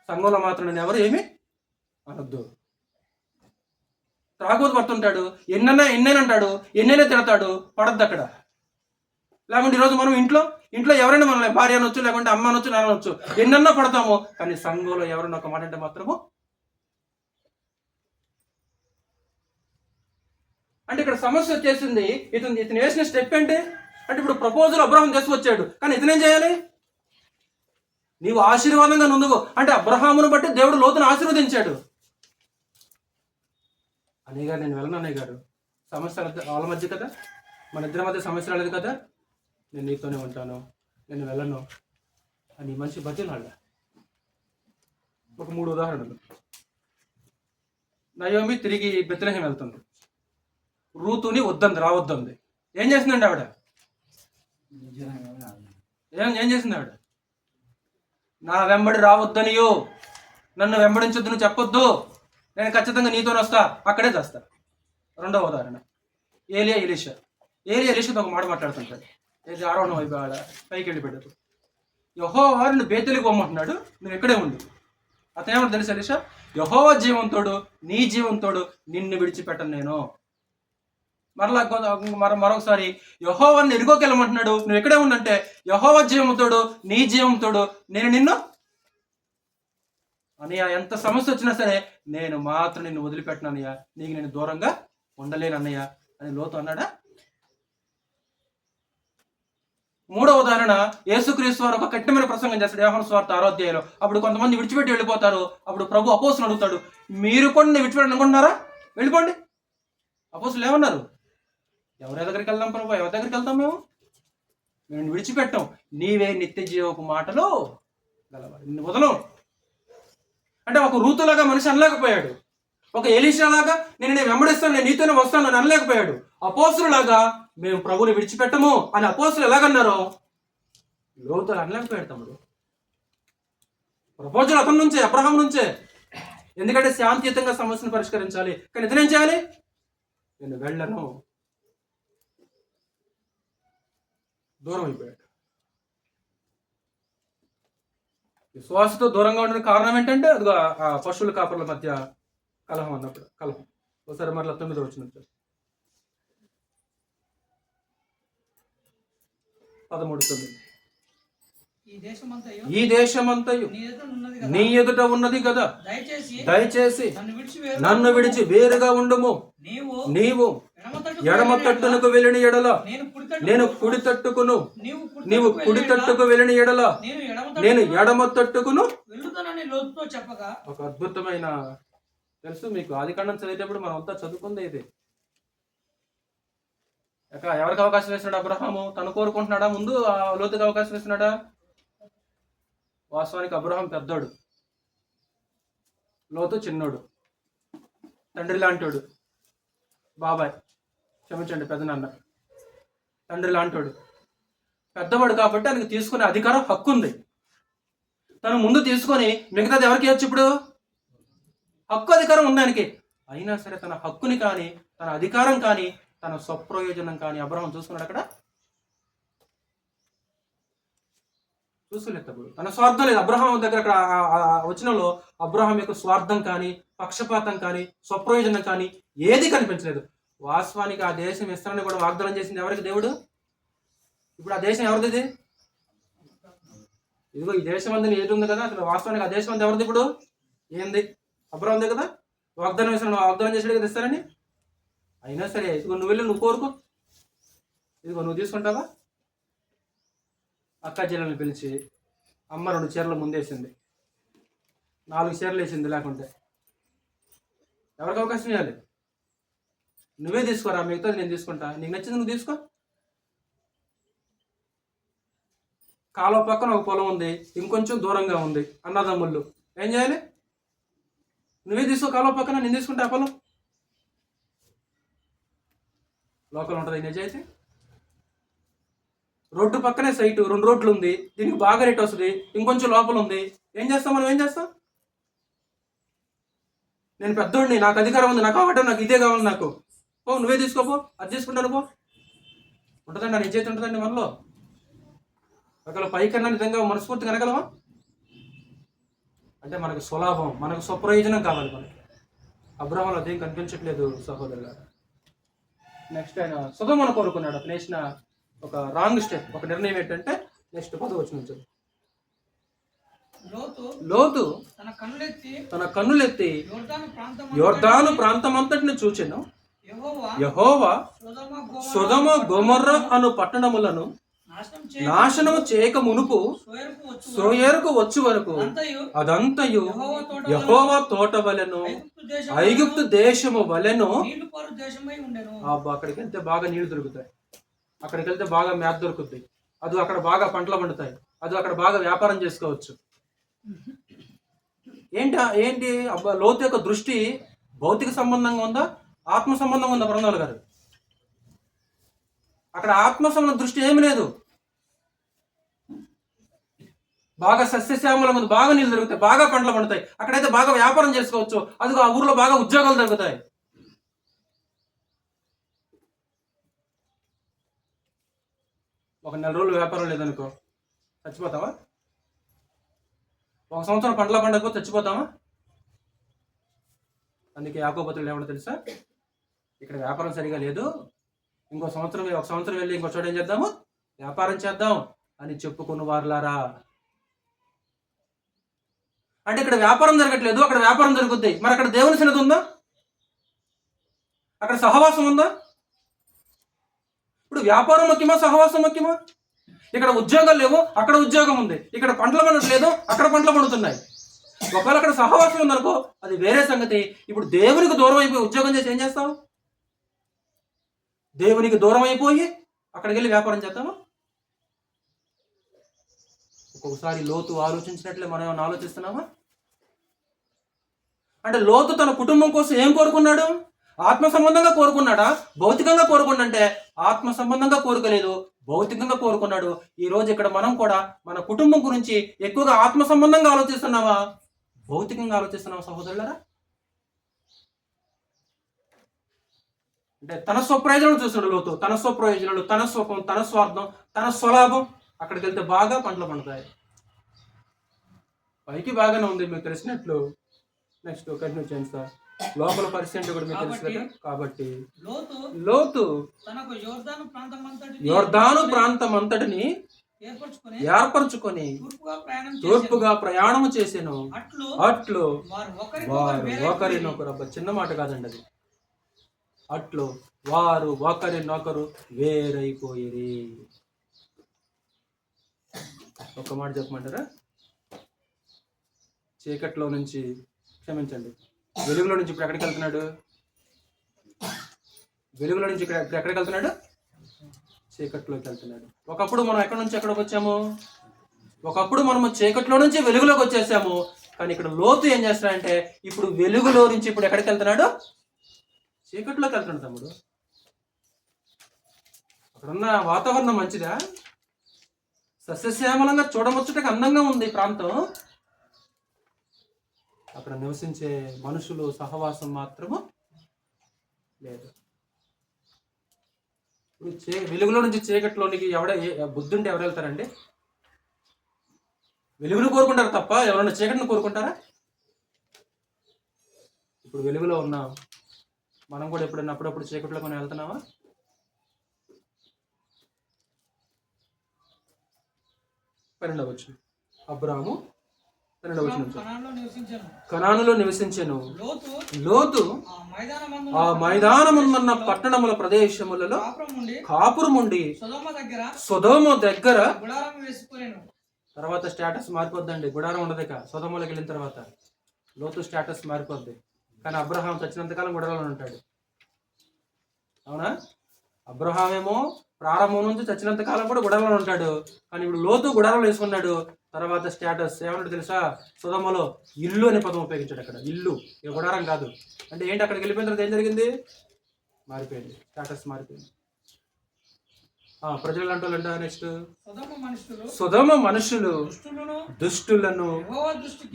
సంఘంలో మాత్రం నేను ఎవరు ఏమి అనొద్దు. త్రాగుబోతు భర్త ఉంటాడు, ఎన్నేనంటాడు, ఎన్నైనా తిడతాడు, పడద్దు అక్కడ. లేకుంటే ఈరోజు మనం ఇంట్లో ఎవరైనా మనల్ని భార్య అనొచ్చు, లేకుంటే అమ్మ అనొచ్చు, నాన్న అనొచ్చు, ఎన్నన్నా పడతాము. కానీ సంఘంలో ఎవరైనా ఒక మాట అంటే మాత్రము, అంటే ఇక్కడ సమస్య వచ్చేసింది. ఇతను వేసిన స్టెప్ ఏంటి అంటే, ఇప్పుడు ప్రపోజల్ అబ్రహాం తీసుకొచ్చాడు, కానీ ఇతనేం చేయాలి? నీవు ఆశీర్వాదంగా నుందువు అంటే అబ్రహామును బట్టి దేవుడు లోతును ఆశీర్వదించాడు. అన్నయ్య గారు నేను వెళ్ళను, అన్నయ్య గారు సమస్య వాళ్ళ మధ్య కదా, మన ఇద్దరి మధ్య సమస్య రాలేదు కదా, నేను నీతోనే ఉంటాను, నేను వెళ్ళను అని మనిషి బతిలాడ. ఒక 3 ఉదాహరణలు. నయోమి తిరిగి బెత్లెహేం వెళ్తుంది, రూతుని రావద్దంది. ఏం చేసిందండి ఆవిడ? ఏం చేసింది ఆవిడ? నా వెంబడి రావద్దనియో, నన్ను వెంబడించొద్దు, నువ్వు చెప్పొద్దు, నేను ఖచ్చితంగా నీతోనే వస్తా, అక్కడే చేస్తా. 2వ ఉదాహరణ ఎలీషాతో ఒక మాట మాట్లాడుతుంటాడు. 6వ వైపు ఆడ పైకి వెళ్ళిపోయాడు. యెహోవా నిన్ను బేతేలుకు పొమ్మంటున్నాడు, నువ్వు ఇక్కడే ఉండు. అతను ఏమన్నా తెలుసు ఎలీషా? యెహోవా జీవంతోడు, నీ జీవంతోడు, నిన్ను విడిచిపెట్టను నేను. మరొకసారి యెహోవాని ఎరుగోకి వెళ్ళమంటున్నాడు, నువ్వు ఎక్కడే ఉండంటే యెహోవా జీవంతోడు, నీ జీవంతోడు, నేను నిన్ను అన్నయ్య ఎంత సమస్య వచ్చినా సరే నేను మాత్రం నిన్ను వదిలిపెట్టను అన్నయ్య, నీకు నేను దూరంగా ఉండలేను అన్నయ్య అని లోతు అన్నాడా? 3వ ఉదాహరణ, యేసుక్రీస్తు వారు ఒక కఠినమైన ప్రసంగం చేస్తాడు యోహాను సువార్త 6వ అధ్యాయంలో. అప్పుడు కొంతమంది విడిచిపెట్టి వెళ్ళిపోతారు. అప్పుడు ప్రభు అపోస్తులను అడుగుతాడు, మీరు కూడా నేను విడిచిపెట్టి అనుకుంటున్నారా? వెళ్ళిపోండి. అపోస్తులు ఏమన్నారు? ఎవరి దగ్గరికి వెళ్దాం ప్రభు? ఎవరి దగ్గరికి వెళ్తాం? మేము విడిచిపెట్టాం. నీవే నిత్య జీవపు మాటలు గలవాడు, నిన్ను వదలం అంటే ఒక రూతులాగా మనిషి అనలేకపోయాడు. ఒక ఎలీషాలాగా నేను వెంబడిస్తాను, నేను నీతోనే వస్తాను అని అనలేకపోయాడు. అపోస్తులులాగా మేము ప్రభుని విడిచిపెట్టము అని అపోస్తులు ఎలాగన్నారో లోతులు అనలేకపోయాడు. తమ్ముడు, ప్రపోజల్ అతని నుంచే, అబ్రహాం నుంచే. ఎందుకంటే శాంతియుతంగా సమస్యను పరిష్కరించాలి. కానీ ఇతనేం చేయాలి? నేను వెళ్ళను, దూరం అయిపోయాడు. విశ్వాసతో దూరంగా ఉండడానికి కారణం ఏంటంటే అదిగో ఆ పశువుల కాపర్ల మధ్య కలహం అన్నప్పుడు. కలహం ఒకసారి మరలా 9వ వచనం 13:9. ఈ దేశమంతయు నీ ఎదుట ఉన్నది కదా, దయచేసి నన్ను విడిచి వేరుగా ఉండుము. నీవు ఎడమ తట్టునకు వెళ్ళిన ఎడల నేను కుడి తట్టుకును, నీవు కుడి తట్టుకు వెళ్ళిన ఎడల నేను ఎడమ తట్టుకును చెప్పగా. ఒక అద్భుతమైన తెలుసు మీకు, ఆదికాండం చదివేటప్పుడు మనం అంతా చదువుకుంది ఇది. ఎవరికి అవకాశం వేస్తున్నాడు అబ్రహాము? తను కోరుకుంటున్నాడా ముందు లోతుకి అవకాశం వేస్తున్నాడా? వాస్తవానికి అబ్రహాం పెద్దోడు, లోతు చిన్నోడు, తండ్రి లాంటోడు, బాబాయ్ క్షమించండి పెద్దనాన్న, తండ్రి లాంటోడు, పెద్దవాడు కాబట్టి ఆయనకు తీసుకునే అధికారం, హక్కు ఉంది. తను ముందు తీసుకొని మిగతాది ఎవరికి ఇవ్వచ్చు? ఇప్పుడు హక్కు అధికారం ఉంది ఆయనకి. అయినా సరే తన హక్కుని కానీ, తన అధికారం కానీ, తన స్వప్రయోజనం కానీ అబ్రహాం చూసుకున్నాడు అక్కడ? చూసుకోలేదు. తప్పుడు తన స్వార్థం లేదు అబ్రహాం దగ్గర. అక్కడ వచనంలో అబ్రహాం యొక్క స్వార్థం కానీ, పక్షపాతం కానీ, స్వప్రయోజనం కానీ ఏది కనిపించలేదు. వాస్తవానికి ఆ దేశం ఇస్తానని కూడా వాగ్దానం చేసింది ఎవరికి? దేవుడు. ఇప్పుడు ఆ దేశం ఎవరిది? ఇదిగో ఈ దేశం అంతా ఏది ఉంది కదా, అసలు వాస్తవానికి ఆ దేశం అంతా ఎవరిది? ఇప్పుడు ఏంది? అబ్రహాందే కదా. వాగ్దానం వేసిన వాగ్దానం చేసాడు కదా ఇస్తారని. అయినా సరే ఇదిగో నువ్వు వెళ్ళి నువ్వు కోరుకో, ఇదిగో నువ్వు తీసుకుంటావా? అక్క చెల్లెల్ని పిలిచి అమ్మ 2 చీరలు ముందేసింది, 4 చీరలు వేసింది లేకుంటే. ఎవరికి అవకాశం ఇవ్వాలి? నువ్వే తీసుకోరా, మిగతా నేను తీసుకుంటా, నీకు నచ్చింది నువ్వు తీసుకో. కాలువ పక్కన ఒక పొలం ఉంది, ఇంకొంచెం దూరంగా ఉంది, అన్నదమ్ముళ్ళు, ఏం చేయాలి? నువ్వే తీసుకో కాలువ పక్కన, నేను తీసుకుంటా ఆ పొలం. లోకల్ ఉంటుంది నిజాయితీ. రోడ్డు పక్కనే సైటు, 2 రోడ్లు ఉంది, దీనికి బాగా రేట్ వస్తుంది, ఇంకొంచెం లోపల ఉంది, ఏం చేస్తాం మనం? ఏం చేస్తాం? నేను పెద్దోడిని, నాకు అధికారం ఉంది, నాకు ఆటో, నాకు ఇదే కావాలి, నాకు పో, నువ్వే తీసుకోపో, అది తీసుకుంటాను పో. ఉంటుందండి ఆ నిజాయితీ, ఉంటుందండి మనలో. ఒకవేళ పైకన్నా నిజంగా మనస్ఫూర్తిగా అనగలమా? అంటే మనకు స్వలాభం, మనకు స్వప్రయోజనం కావాలి. మనకి అబ్రహాంలో అదేం కనిపించట్లేదు సహోదరులు. నెక్స్ట్ ఆయన సుధమను కోరుకున్నాడు. అతను వేసిన ఒక రాంగ్ స్టెప్, ఒక నిర్ణయం ఏంటంటే నెక్స్ట్ 10వ వచనం. లోతు తన కన్నులెత్తి యొర్దాను ప్రాంతం అంతటిని చూచెను. యెహోవా సొదొమ గొమొర్రా అను పట్టణములను నాశనము చేయక మునుపు సోయేరుకు వచ్చు వరకు అదంతయు యెహోవా తోట వలెను, ఐగుప్తు దేశము వలెను. అక్కడికి వెళ్తే బాగా నీళ్లు దొరుకుతాయి, అక్కడికి వెళ్తే బాగా మేత దొరుకుతాయి, అది అక్కడ బాగా పంటలు పండుతాయి, అది అక్కడ బాగా వ్యాపారం చేసుకోవచ్చు. ఏంటి అబ్బా, లోతు యొక్క దృష్టి భౌతిక సంబంధంగా ఉందా, ఆత్మ సంబంధంగా ఉందా? బ్రహ్మనాథ్ గారు, అక్కడ ఆత్మ సంబంధం దృష్టి ఏమి లేదు. బాగా సస్యశ్యామలం ఉంది, బాగా నీళ్ళు దొరుకుతాయి, బాగా పంటలు పండుతాయి, అక్కడైతే బాగా వ్యాపారం చేసుకోవచ్చు, అది ఆ ఊర్లో బాగా ఉద్యోగాలు దొరుకుతాయి. ఒక 4 రోజులు వ్యాపారం లేదనుకో చచ్చిపోతావా? 1 సంవత్సరం పంటల పండకపోతే చచ్చిపోతావా? అందుకే యాకోబు పత్రికలో ఏమన్నా తెలుసా? ఇక్కడ వ్యాపారం సరిగా లేదు, ఒక సంవత్సరం వెళ్ళి ఇంకో చోట ఏం చేద్దాము, వ్యాపారం చేద్దాం అని చెప్పుకున్న వారులారా. అంటే ఇక్కడ వ్యాపారం జరగట్లేదు, అక్కడ వ్యాపారం జరుగుద్ది. మరి అక్కడ దేవుని సన్నిధి ఉందా? అక్కడ సహవాసం ఉందా? ఇప్పుడు వ్యాపారం ముఖ్యమా, సహవాసం ముఖ్యమా? ఇక్కడ ఉద్యోగాలు లేవు, అక్కడ ఉద్యోగం ఉంది. ఇక్కడ పంటలు పండట్లేదు, అక్కడ పంటలు పండుతున్నాయి. ఒకవేళ అక్కడ సహవాసం ఉందనుకో అది వేరే సంగతి. ఇప్పుడు దేవునికి దూరం అయిపోయి ఉద్యోగం చేసి ఏం చేస్తావు? దేవునికి దూరం అయిపోయి అక్కడికి వెళ్ళి వ్యాపారం చేద్దామా? ఒక్కొక్కసారి లోతు ఆలోచించినట్లే మనం ఏమైనా ఆలోచిస్తున్నామా? అంటే లోతు తన కుటుంబం కోసం ఏం కోరుకున్నాడు? ఆత్మ సంబంధంగా కోరుకున్నాడా, భౌతికంగా కోరుకున్నంటే ఆత్మ సంబంధంగా కోరుకోలేదు, భౌతికంగా కోరుకున్నాడు. ఈ రోజు ఇక్కడ మనం కూడా మన కుటుంబం గురించి ఎక్కువగా ఆత్మ సంబంధంగా ఆలోచిస్తున్నావా, భౌతికంగా ఆలోచిస్తున్నావా సహోదరులారా? అంటే తన స్వప్రయోజనాలు చూస్తున్నాడు లోతు, తన స్వప్రయోజనాలు, తన స్వపం, తన స్వార్థం, తన స్వలాభం. అక్కడికి వెళ్తే బాగా పంటలు పండుతాయి, పైకి బాగానే ఉంది మీకు తెలిసినట్లు. నెక్స్ట్ కంటిన్యూ చేయండి సార్. లోపల పరిస్థితి కూడా మీకు తెలుసు కదా. కాబట్టి లోతు యొర్దాను ప్రాంతం అంతటిని ఏర్పరచుకొని తూర్పుగా ప్రయాణము చేసాను. అట్లు వారు ఒకరినొకరు, అబ్బా చిన్న మాట కాదండి అది, అట్లు వారు ఒకరినొకరు వేరైపోయిరి. ఒక మాట చెప్పమంటారా? చీకట్లో నుంచి, క్షమించండి, వెలుగులో నుంచి ఇప్పుడు ఎక్కడికి వెళ్తున్నాడు? వెలుగులో నుంచి ఇప్పుడు ఎక్కడికి వెళ్తున్నాడు? చీకట్లోకి వెళ్తున్నాడు. ఒకప్పుడు మనం ఎక్కడి నుంచి ఎక్కడికి వచ్చాము? ఒకప్పుడు మనము చీకట్లో నుంచి వెలుగులోకి వచ్చేసాము. కానీ ఇక్కడ లోతు ఏం చేస్తాడంటే ఇప్పుడు వెలుగులో నుంచి ఇప్పుడు ఎక్కడికి వెళ్తున్నాడు? చీకట్లోకి వెళ్తున్నాడు. తమ్ముడు, అక్కడున్న వాతావరణం మంచిదా? సస్యశ్యామలంగా చూడముచ్చటగా అందంగా ఉంది ఈ ప్రాంతం. అక్కడ నివసించే మనుషులు సహవాసం మాత్రము లేదు. ఇప్పుడు వెలుగులో నుంచి చీకట్లోనికి బుద్ధి ఉంటే ఎవరు వెళ్తారండి? వెలుగును కోరుకుంటారు తప్ప ఎవరైనా చీకటిని కోరుకుంటారా? ఇప్పుడు వెలుగులో ఉన్నాం, మనం కూడా ఎప్పుడైనా అప్పుడప్పుడు చీకట్లో మనం వెళ్తున్నావా? పన్నెండవచ్చు అబ్రాము కనానులో నివసించెను. లోతు ఆ మైదానమున్న పట్టణముల ప్రదేశములలో కాపురముండి సొదొమ దగ్గర. తర్వాత స్టేటస్ మారిపోద్దండి, గుడారం ఉండదు. సొదొమలోకి వెళ్ళిన తర్వాత లోతు స్టేటస్ మారిపోద్ది. కానీ అబ్రహాం చచ్చినంతకాలం గుడారంలో ఉంటాడు. అవునా? అబ్రహాం ఏమో ప్రారంభం నుంచి చచ్చినంత కాలం కూడా గుడారంలో ఉంటాడు. కానీ ఇప్పుడు లోతు గుడారంలో వేసుకున్నాడు. తర్వాత స్టేటస్ ఏమన్నాడు తెలుసా? సొదొమలో ఇల్లు అనే పదం ఉపయోగించాడు. అక్కడ ఇల్లు, ఇక గుడారం కాదు. అంటే ఏంటి? అక్కడికి వెళ్ళిపోయిన తర్వాత ఏం జరిగింది? మారిపోయింది, స్టేటస్ మారిపోయింది. ప్రజలు అంటే నెక్స్ట్ సొదొమ మనుషులు దుష్టులను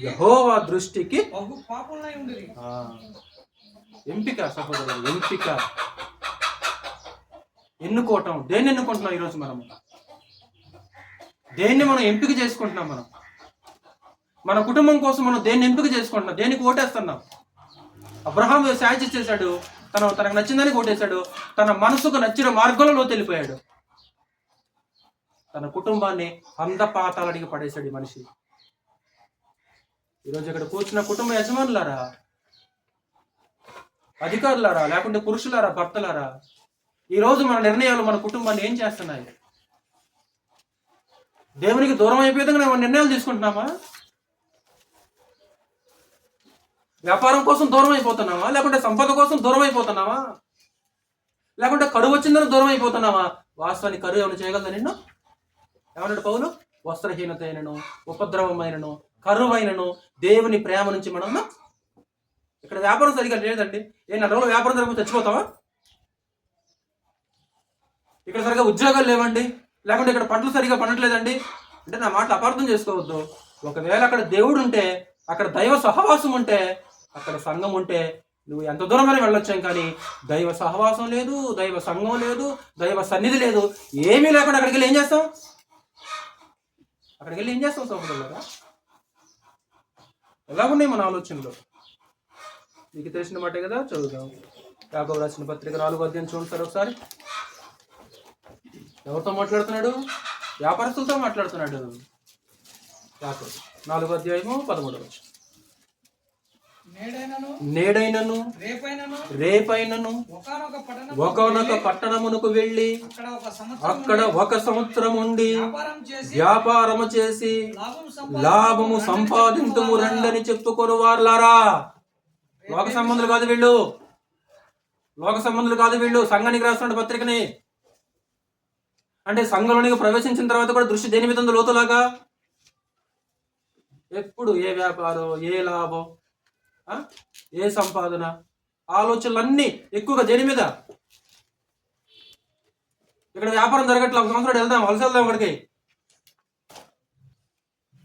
యెహోవా దృష్టికి ఎంపిక. సహోదరులు, ఎంపిక, ఎన్నుకోవటం. దేన్ని ఎన్నుకుంటున్నాం ఈరోజు మనము? దేన్ని మనం ఎంపిక చేసుకుంటున్నాం? మన కుటుంబం కోసం మనం దేన్ని ఎంపిక చేసుకుంటున్నాం? దేనికి ఓటేస్తున్నాం? అబ్రహాం సాయం చేశాడు, తనకు నచ్చిందని ఓటేశాడు. తన మనసుకు నచ్చిన మార్గంలో వెళ్ళిపోయాడు. తన కుటుంబాన్ని అంధపాతాలడికి పడేశాడు ఈ మనిషి. ఈరోజు ఇక్కడ కూర్చున్న కుటుంబ యజమానులారా, అధికారులారా, లేకుంటే పురుషులారా, భర్తలారా, ఈరోజు మన నిర్ణయాలు మన కుటుంబాన్ని ఏం చేస్తున్నాయి? దేవునికి దూరం అయిపోయేది మనం నిర్ణయాలు తీసుకుంటున్నామా? వ్యాపారం కోసం దూరం అయిపోతున్నామా? లేకుంటే సంపద కోసం దూరం అయిపోతున్నామా? లేకుంటే కరువు వచ్చిందని దూరం అయిపోతున్నామా? వాస్తవానికి కరువు ఏమైనా చేయగలదా నిన్ను? ఏమన్నాడు పౌలు? వస్త్రహీనత అయినను, ఉపద్రవమైనను, కరువైనను దేవుని ప్రేమ నుంచి మనం. ఇక్కడ వ్యాపారం సరిగా లేదండి. నా రోజులు వ్యాపారం జరగకపోతే చచ్చిపోతావా? ఇక్కడ సరిగా ఉద్యోగాలు లేవండి, లేకుంటే ఇక్కడ పంటలు సరిగా పండట్లేదండి అంటే నా మాటలు అపార్థం చేసుకోవద్దు. ఒకవేళ అక్కడ దేవుడు ఉంటే, అక్కడ దైవ సహవాసం ఉంటే, అక్కడ సంఘం ఉంటే నువ్వు ఎంత దూరమైనా వెళ్ళొచ్చాం. కానీ దైవ సహవాసం లేదు, దైవ సంఘం లేదు, దైవ సన్నిధి లేదు, ఏమీ లేకుండా అక్కడికి వెళ్ళి ఏం చేస్తాం? సోదరులారా? ఎలా ఉన్నాయి మన ఆలోచనలు? మీకు తెలిసిన మాటే కదా, చదువుదాం. యాకోబు రాసిన పత్రిక 4వ అధ్యాయం చూడండి సార్ ఒకసారి. ఎవరితో మాట్లాడుతున్నాడు? వ్యాపారస్తులతో మాట్లాడుతున్నాడు. యాకోబు 4వ అధ్యాయము 13వ వచనం. నేడైనను రేపైనను ఒకనొక పట్టణమునకు వెళ్ళి అక్కడ 1 సంవత్సరం ఉండి వ్యాపారము చేసి లాభము సంపాదింతుము రండని చెప్పుకొని వారులారా. లోక సంబంధులు కాదు వీళ్ళు, లోక సంబంధులు కాదు వీళ్ళు. సంఘానికి రాస్తున్న పత్రికని. అంటే సంఘంలోనికి ప్రవేశించిన తర్వాత కూడా దృష్టి దేని మీద ఉందో? లోతులాగా. ఎప్పుడు ఏ వ్యాపారం, ఏ లాభం, ఏ సంపాదన, ఆలోచనలన్నీ ఎక్కువగా దేని మీద? ఇక్కడ వ్యాపారం జరగట్లే, 1 సంవత్సరం వెళ్దాం, వలస వెళ్దాం అక్కడికి.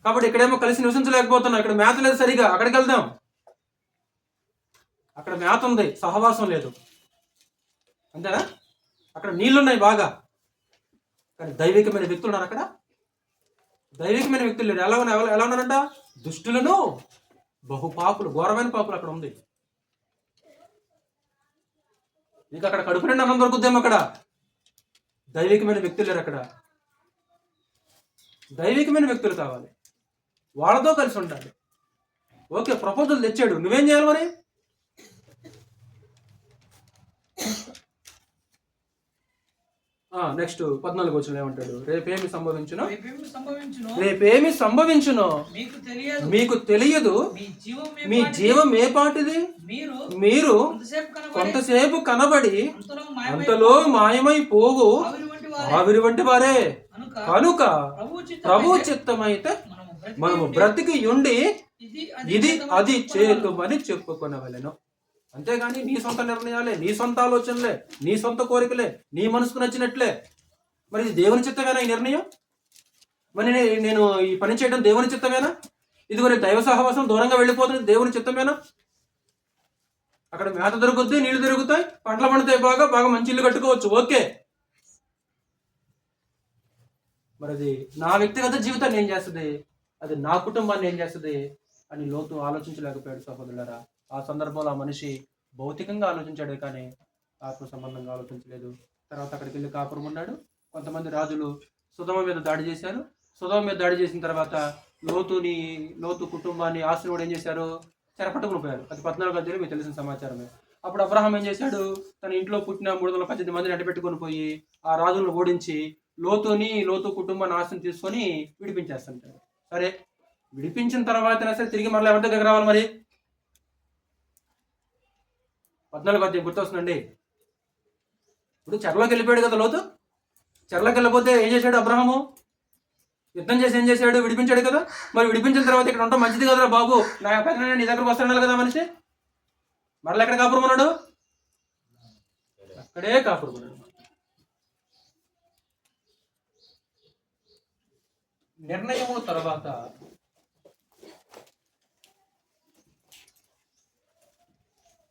కాబట్టి ఇక్కడేమో కలిసి నివసించలేకపోతున్నాం, ఇక్కడ మేత లేదు సరిగా, అక్కడికి వెళ్దాం. అక్కడ మేత ఉంది, సహవాసం లేదు, అంతేనా? అక్కడ నీళ్లున్నాయి బాగా, కానీ దైవికమైన వ్యక్తులు ఉన్నారు అక్కడ. దైవికమైన వ్యక్తులు లేరు. ఎలా ఉన్నారంట? దుష్టులను, బహుపాపులు, ఘోరమైన పాపులు అక్కడ ఉంది. నీకు అక్కడ కడుపు నిండా అన్నం దొరుకుద్దేమో. అక్కడ దైవికమైన వ్యక్తులు లేరు. అక్కడ దైవికమైన వ్యక్తులు కావాలి, వాళ్ళతో కలిసి ఉండాలి. ఓకే, ప్రపోజల్ తెచ్చాడు, నువ్వేం చేయాలి మరి? నెక్స్ట్ 14వ వచనం ఏమంటాడు? రేపేమి సంభవించునో మీకు తెలియదు, మీ జీవం ఏ పాటిది? మీరు కొంతసేపు కనబడి అంతలో మాయమైపోవు ఆవిరి వంటి వారే. కనుక ప్రభు చిత్తమైతే మనము బ్రతికి ఉండి ఇది అది చేతుమని చెప్పుకొనవలెను. అంతేగాని నీ సొంత నిర్ణయాలే, నీ సొంత ఆలోచనలే, నీ సొంత కోరికలే, నీ మనసుకు నచ్చినట్లే. మరి ఇది దేవుని చిత్తమేనా ఈ నిర్ణయం? మరి నేను ఈ పని చేయడం దేవుని చిత్తమేనా? ఇదిగో దైవ సహవాసం దూరంగా వెళ్ళిపోతుంది, దేవుని చిత్తమేనా? అక్కడ మేత దొరుకుద్ది, నీళ్లు దొరుకుతాయి, పంటలు పండుతాయి, బాగా మంచి ఇల్లు కట్టుకోవచ్చు, ఓకే. మరి అది నా వ్యక్తిగత జీవితాన్ని ఏం చేస్తుంది, అది నా కుటుంబాన్ని ఏం చేస్తుంది అని లోతు ఆలోచించలేకపోయాడు సహోదరులారా. ఆ సందర్భంలో ఆ మనిషి భౌతికంగా ఆలోచించాడు కానీ ఆత్మ సంబంధంగా ఆలోచించలేదు. తర్వాత అక్కడికి వెళ్ళి కాపురం ఉన్నాడు. కొంతమంది రాజులు సొదొమ మీద దాడి చేశారు. సొదొమ మీద దాడి చేసిన తర్వాత లోతు కుటుంబాన్ని ఆశ్రయుడు ఏం చేశారు? చెరపట్టుకుని పోయారు. అది 14వ అధ్యాయంలో మీకు తెలిసిన సమాచారమే. అప్పుడు అబ్రహాం ఏం చేశాడు? తన ఇంట్లో పుట్టిన 318 మందిని అడ్డపెట్టుకొని పోయి ఆ రాజులను ఓడించి లోతు కుటుంబాన్ని ఆశ్రయం తీసుకొని విడిపించేస్తుంటాడు. సరే, విడిపించిన తర్వాత సరే తిరిగి మరలా ఎవరి దగ్గర రావాలి? మరి 14 అధ్యాయం గుర్తొస్తుందండి. ఇప్పుడు చెరలోకి వెళ్ళిపోయాడు కదా లోతు. చెరలోకి వెళ్ళిపోతే ఏం చేశాడు అబ్రహాము? యుద్ధం చేసి ఏం చేశాడు? విడిపించాడు కదా. మరి విడిపించిన తర్వాత ఇక్కడ ఉంటాం మంచిది కదరా బాబు, నా పెద్ద నీ దగ్గరకు వస్తున్నాడు కదా మనిషి. మరలా ఎక్కడ కాపురం ఉన్నాడు? అక్కడే కాపురం ఉన్నాడు. నిర్ణయము తర్వాత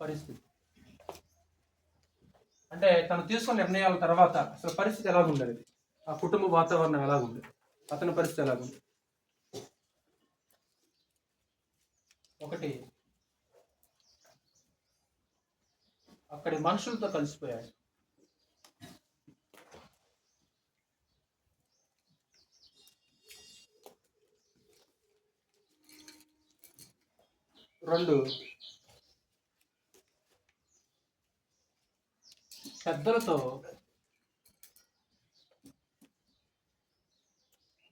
పరిస్థితి, అంటే తను తీసుకున్న నిర్ణయాల తర్వాత అసలు పరిస్థితి ఎలాగుండేది, ఆ కుటుంబ వాతావరణం ఎలాగుంది, అతని పరిస్థితి ఎలాగుంది. ఒకటి, అక్కడి మనుషులతో కలిసిపోయాడు. రెండు, పెద్దలతో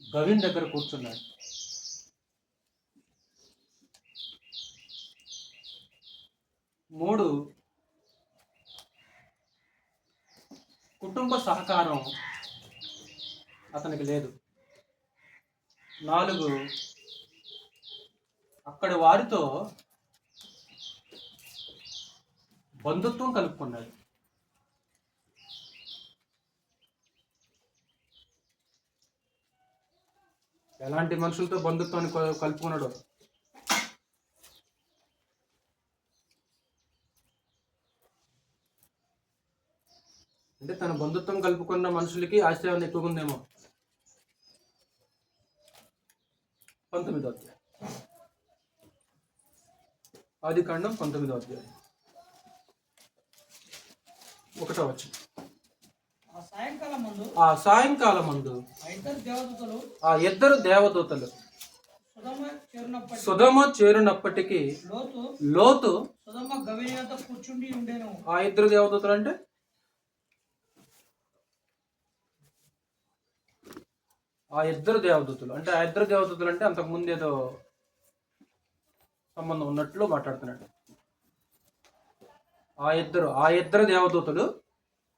గవిన్ దగ్గర కూర్చున్నాడు. మూడు, కుటుంబ సహకారం అతనికి లేదు. 4, అక్కడి వారితో బంధుత్వం కలుపుకున్నాడు. ఎలాంటి మనుషులతో బంధుత్వాన్ని కలుపుకున్నాడు? అంటే తన బంధుత్వం కలుపుకున్న మనుషులకి ఆశ్చర్యం ఎక్కువగా ఉందేమో. 19వ అధ్యాయం, ఆదికాండం 19వ అధ్యాయం 1వ వచనం. ఆ సాయంకాలమందు ఆ ఇద్దరు దేవదూతలు సొదొమ చేరునప్పటికీ లోతు ఆ ఇద్దరు దేవదూతలు అంటే ఆ ఇద్దరు దేవదూతలు అంటే అంతకుముందు ఏదో సంబంధం ఉన్నట్లు మాట్లాడుతున్నాడు. ఆ ఇద్దరు దేవదూతలు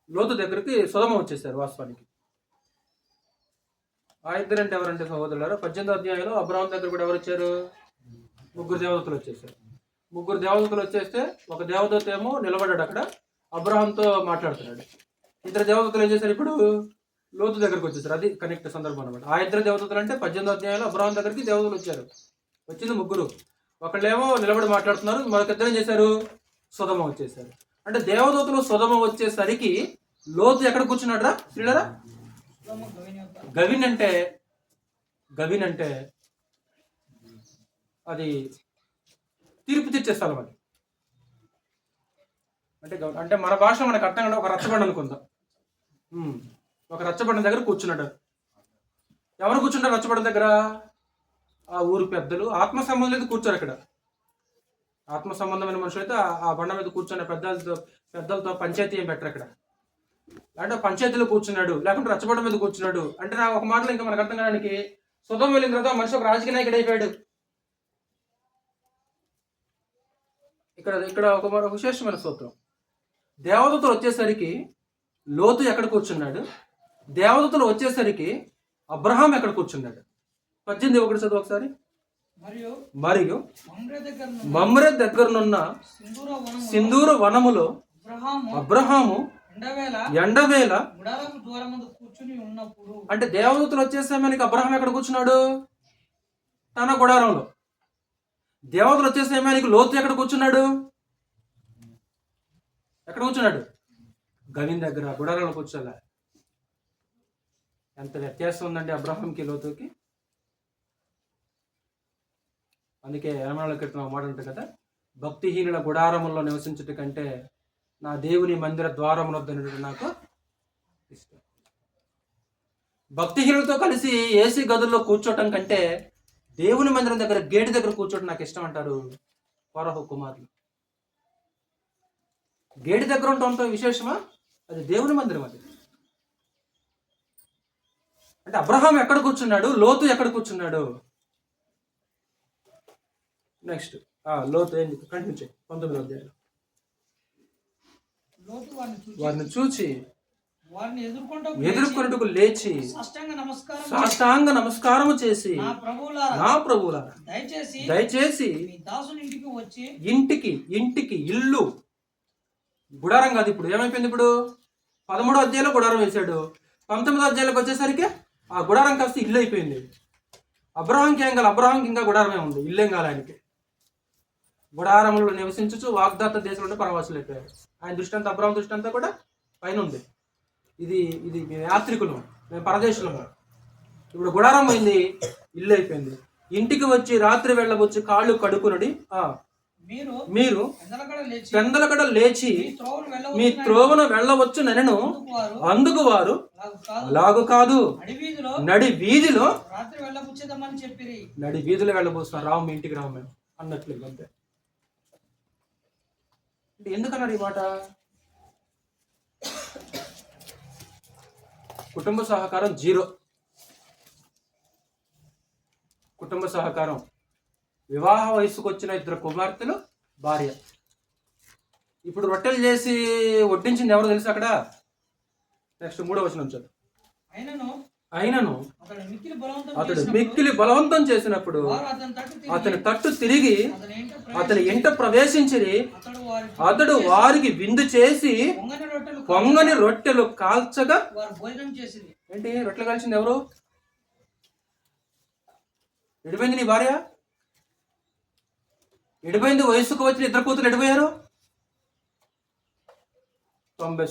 లోతు దగ్గరికి సొదొమ వచ్చేసారు. వాస్తవానికి ఆ ఇద్దరు అంటే ఎవరంటే సహోదరులారా, 18వ అధ్యాయంలో అబ్రహాం దగ్గర కూడా ఎవరు వచ్చారు? 3 దేవదూతలు వచ్చేసారు. 3 దేవదూతలు వచ్చేస్తే ఒక దేవదూత ఏమో నిలబడ్డాడు అక్కడ, అబ్రహాంతో మాట్లాడుతున్నాడు. 2 దేవదూతలు ఏం చేశారు? ఇప్పుడు లోతు దగ్గరకు వచ్చేసారు. అది కనెక్ట్ సందర్భం అనమాట. ఆ 2 దేవదూతలు అంటే 18వ అధ్యాయంలో అబ్రహాం దగ్గరికి దేవదూతలు వచ్చారు. వచ్చింది 3. ఒకళ్ళేమో నిలబడి మాట్లాడుతున్నారు, మరొకిద్దరు ఏం చేశారు? సొదొమ వచ్చేసారు. అంటే దేవదూతలు సొదొమ వచ్చేసరికి లోతు ఎక్కడ కూర్చున్నాడు రా శ్రీలరా? గవిన్ అంటే అది తీర్పు తీర్చే స్థలం. అది అంటే మన భాషలో మనకు అర్థం కాదు. ఒక రచ్చబండ అనుకుందాం. ఒక రచ్చబండ దగ్గర కూర్చున్నాడు. ఎవరు కూర్చుంటారు రచ్చబండ దగ్గర? ఆ ఊరు పెద్దలు. ఆత్మ సంబంధం లేదు కూర్చోరు అక్కడ. ఆత్మ సంబంధమైన మనుషులు అయితే ఆ బండ మీద కూర్చున్న పెద్దలతో పంచాయతీ ఏం పెట్టరు అక్కడ. అంటే పంచాయతీలో కూర్చున్నాడు, లేకుంటే రచ్చబండ మీద కూర్చున్నాడు అంటే నా ఒక మాటలో ఇంకా మనకు అర్థం కావడానికి సొదొమ వెళ్ళిన తర్వాత మనిషి ఒక రాజకీయ నాయకుడు అయిపోయాడు. ఇక్కడ ఒక విశేషమైన సూత్రం. దేవదూతలు వచ్చేసరికి లోతు ఎక్కడ కూర్చున్నాడు? దేవదూతలు వచ్చేసరికి అబ్రహాం ఎక్కడ కూర్చున్నాడు? 18 చదువు ఒకసారి. మరియు మమ్రే దగ్గరనున్న సింధూర వనములో అబ్రహాము ఎండవేళ అంటే దేవదూతలు వచ్చేసే మనకి అబ్రహాం ఎక్కడ కూర్చున్నాడు? తన గుడారంలో. దేవతలు వచ్చే సమయానికి లోతు ఎక్కడ కూర్చున్నాడు? ఎక్కడ కూర్చున్నాడు? గవిన్ దగ్గర గుడారంలో కూర్చోలే. ఎంత వ్యత్యాసం ఉందండి అబ్రహాంకి లోతుకి. అందుకే ఏమనాల క్రితం మాట ఉంటుంది కదా, భక్తిహీనుల గుడారముల్లో నివసించుట కంటే నా దేవుని మందిర ద్వారముల వద్ద నాకు ఇష్టం. భక్తిహీనులతో కలిసి ఏసీ గదుల్లో కూర్చోటం కంటే దేవుని మందిరం దగ్గర గేటు దగ్గర కూర్చోటం నాకు ఇష్టం అంటారు ఫరోహు కుమారులు. గేటు దగ్గర ఉండటంతో విశేషమా? అది దేవుని మందిరం. అది అంటే అబ్రహాం ఎక్కడ కూర్చున్నాడు? లోతు ఎక్కడ కూర్చున్నాడు? నెక్స్ట్ లోతు ఏంటి? కంటిన్యూ చేయి. 19వ అధ్యాయం వారిని చూచి వారిని ఎదుర్కొనుటకు లేచి సాష్టాంగ నమస్కారము చేసి, నా ప్రభువులారా దయచేసి ఇంటికి ఇల్లు, గుడారం కాదు. ఇప్పుడు ఏమైపోయింది? ఇప్పుడు 13వ అధ్యాయంలో గుడారం వేశాడు. 19వ అధ్యాయంలోకి వచ్చేసరికి ఆ గుడారం కాస్త ఇల్లు అయిపోయింది. అబ్రహాంకి ఏం కాదు, అబ్రహాంకి ఇంకా గుడారమే ఉంది, ఇల్లేం కాదు ఆయనకి. గుడారములో నివసించుచు వాగ్దాత దేశంలో పరవాసులు అయిపోయారు. ఆయన దృష్టి అంతా, అబ్రహాం దృష్టి అంతా కూడా పైన ఉంది. ఇది మేము యాత్రికులం, మేము పరదేశులము. ఇప్పుడు గుడారం పోయింది, ఇల్లు అయిపోయింది. ఇంటికి వచ్చి రాత్రి వెళ్ళవచ్చు కాళ్ళు కడుకునడి మీరు పెందలకడ లేచి మీ త్రోవను వెళ్ళవచ్చు ననెను. అందుకు వారు అలాగు కాదు, నడి వీధిలో వెళ్ళబోస్తున్నారు. రావు మీ ఇంటికి రావు మేము అన్నట్లు. అంతే. అంటే ఎందుకన్నారు ఈ మాట? కుటుంబ సహకారం జీరో. కుటుంబ సహకారం. వివాహ వయసుకు వచ్చిన 2 కుమార్తెలు, భార్య. ఇప్పుడు రొట్టెలు చేసి వడ్డించింది ఎవరు తెలుసు అక్కడ? నెక్స్ట్ 3వ వచనం చదువు. అయినను అతడు మిక్కిలి బలవంతం చేసినప్పుడు అతని తట్టు తిరిగి అతని ఇంట ప్రవేశించి అతడు వారికి విందు చేసి పొంగని రొట్టెలు కాల్చగా. ఏంటి రొట్టెలు కాల్చింది ఎవరు? ఎడిపోయింది నీ భార్య, ఎడిపోయింది. వయసుకు వచ్చిన 2 కూతురు ఎడిపోయారు.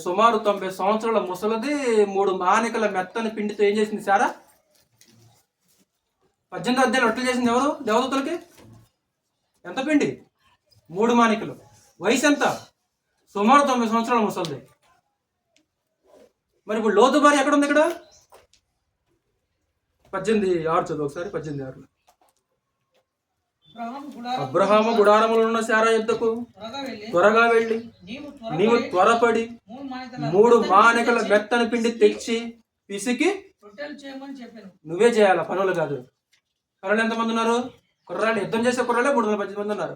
సుమారు 90 సంవత్సరాల ముసలది 3 మానికల మెత్తని పిండితో ఏం చేసింది సారా? 18వ అధ్యాయం రొట్టెలు చేసింది ఎవరు? దేవదూతలకి. ఎంత పిండి? 3 మానికలు. వయసు ఎంత? సుమారు 90 సంవత్సరాల ముసలిది. మరి ఇప్పుడు లోతు భార్య ఎక్కడ ఉంది? ఇక్కడ 18:6 చదువు ఒకసారి. 18:6. అబ్రహాము గుడారములో ఉన్న శారా యుద్ధకు త్వరగా వెళ్ళి నీవు త్వరపడి 3 మానికల మెత్తని పిండి తెచ్చి పిసికి నువ్వే చేయాల, పనులు కాదు. పనులు ఎంతమంది ఉన్నారు? కుర్రాళ్ళు, యుద్ధం చేసే కుర్రాళ్ళే 318 మంది ఉన్నారు.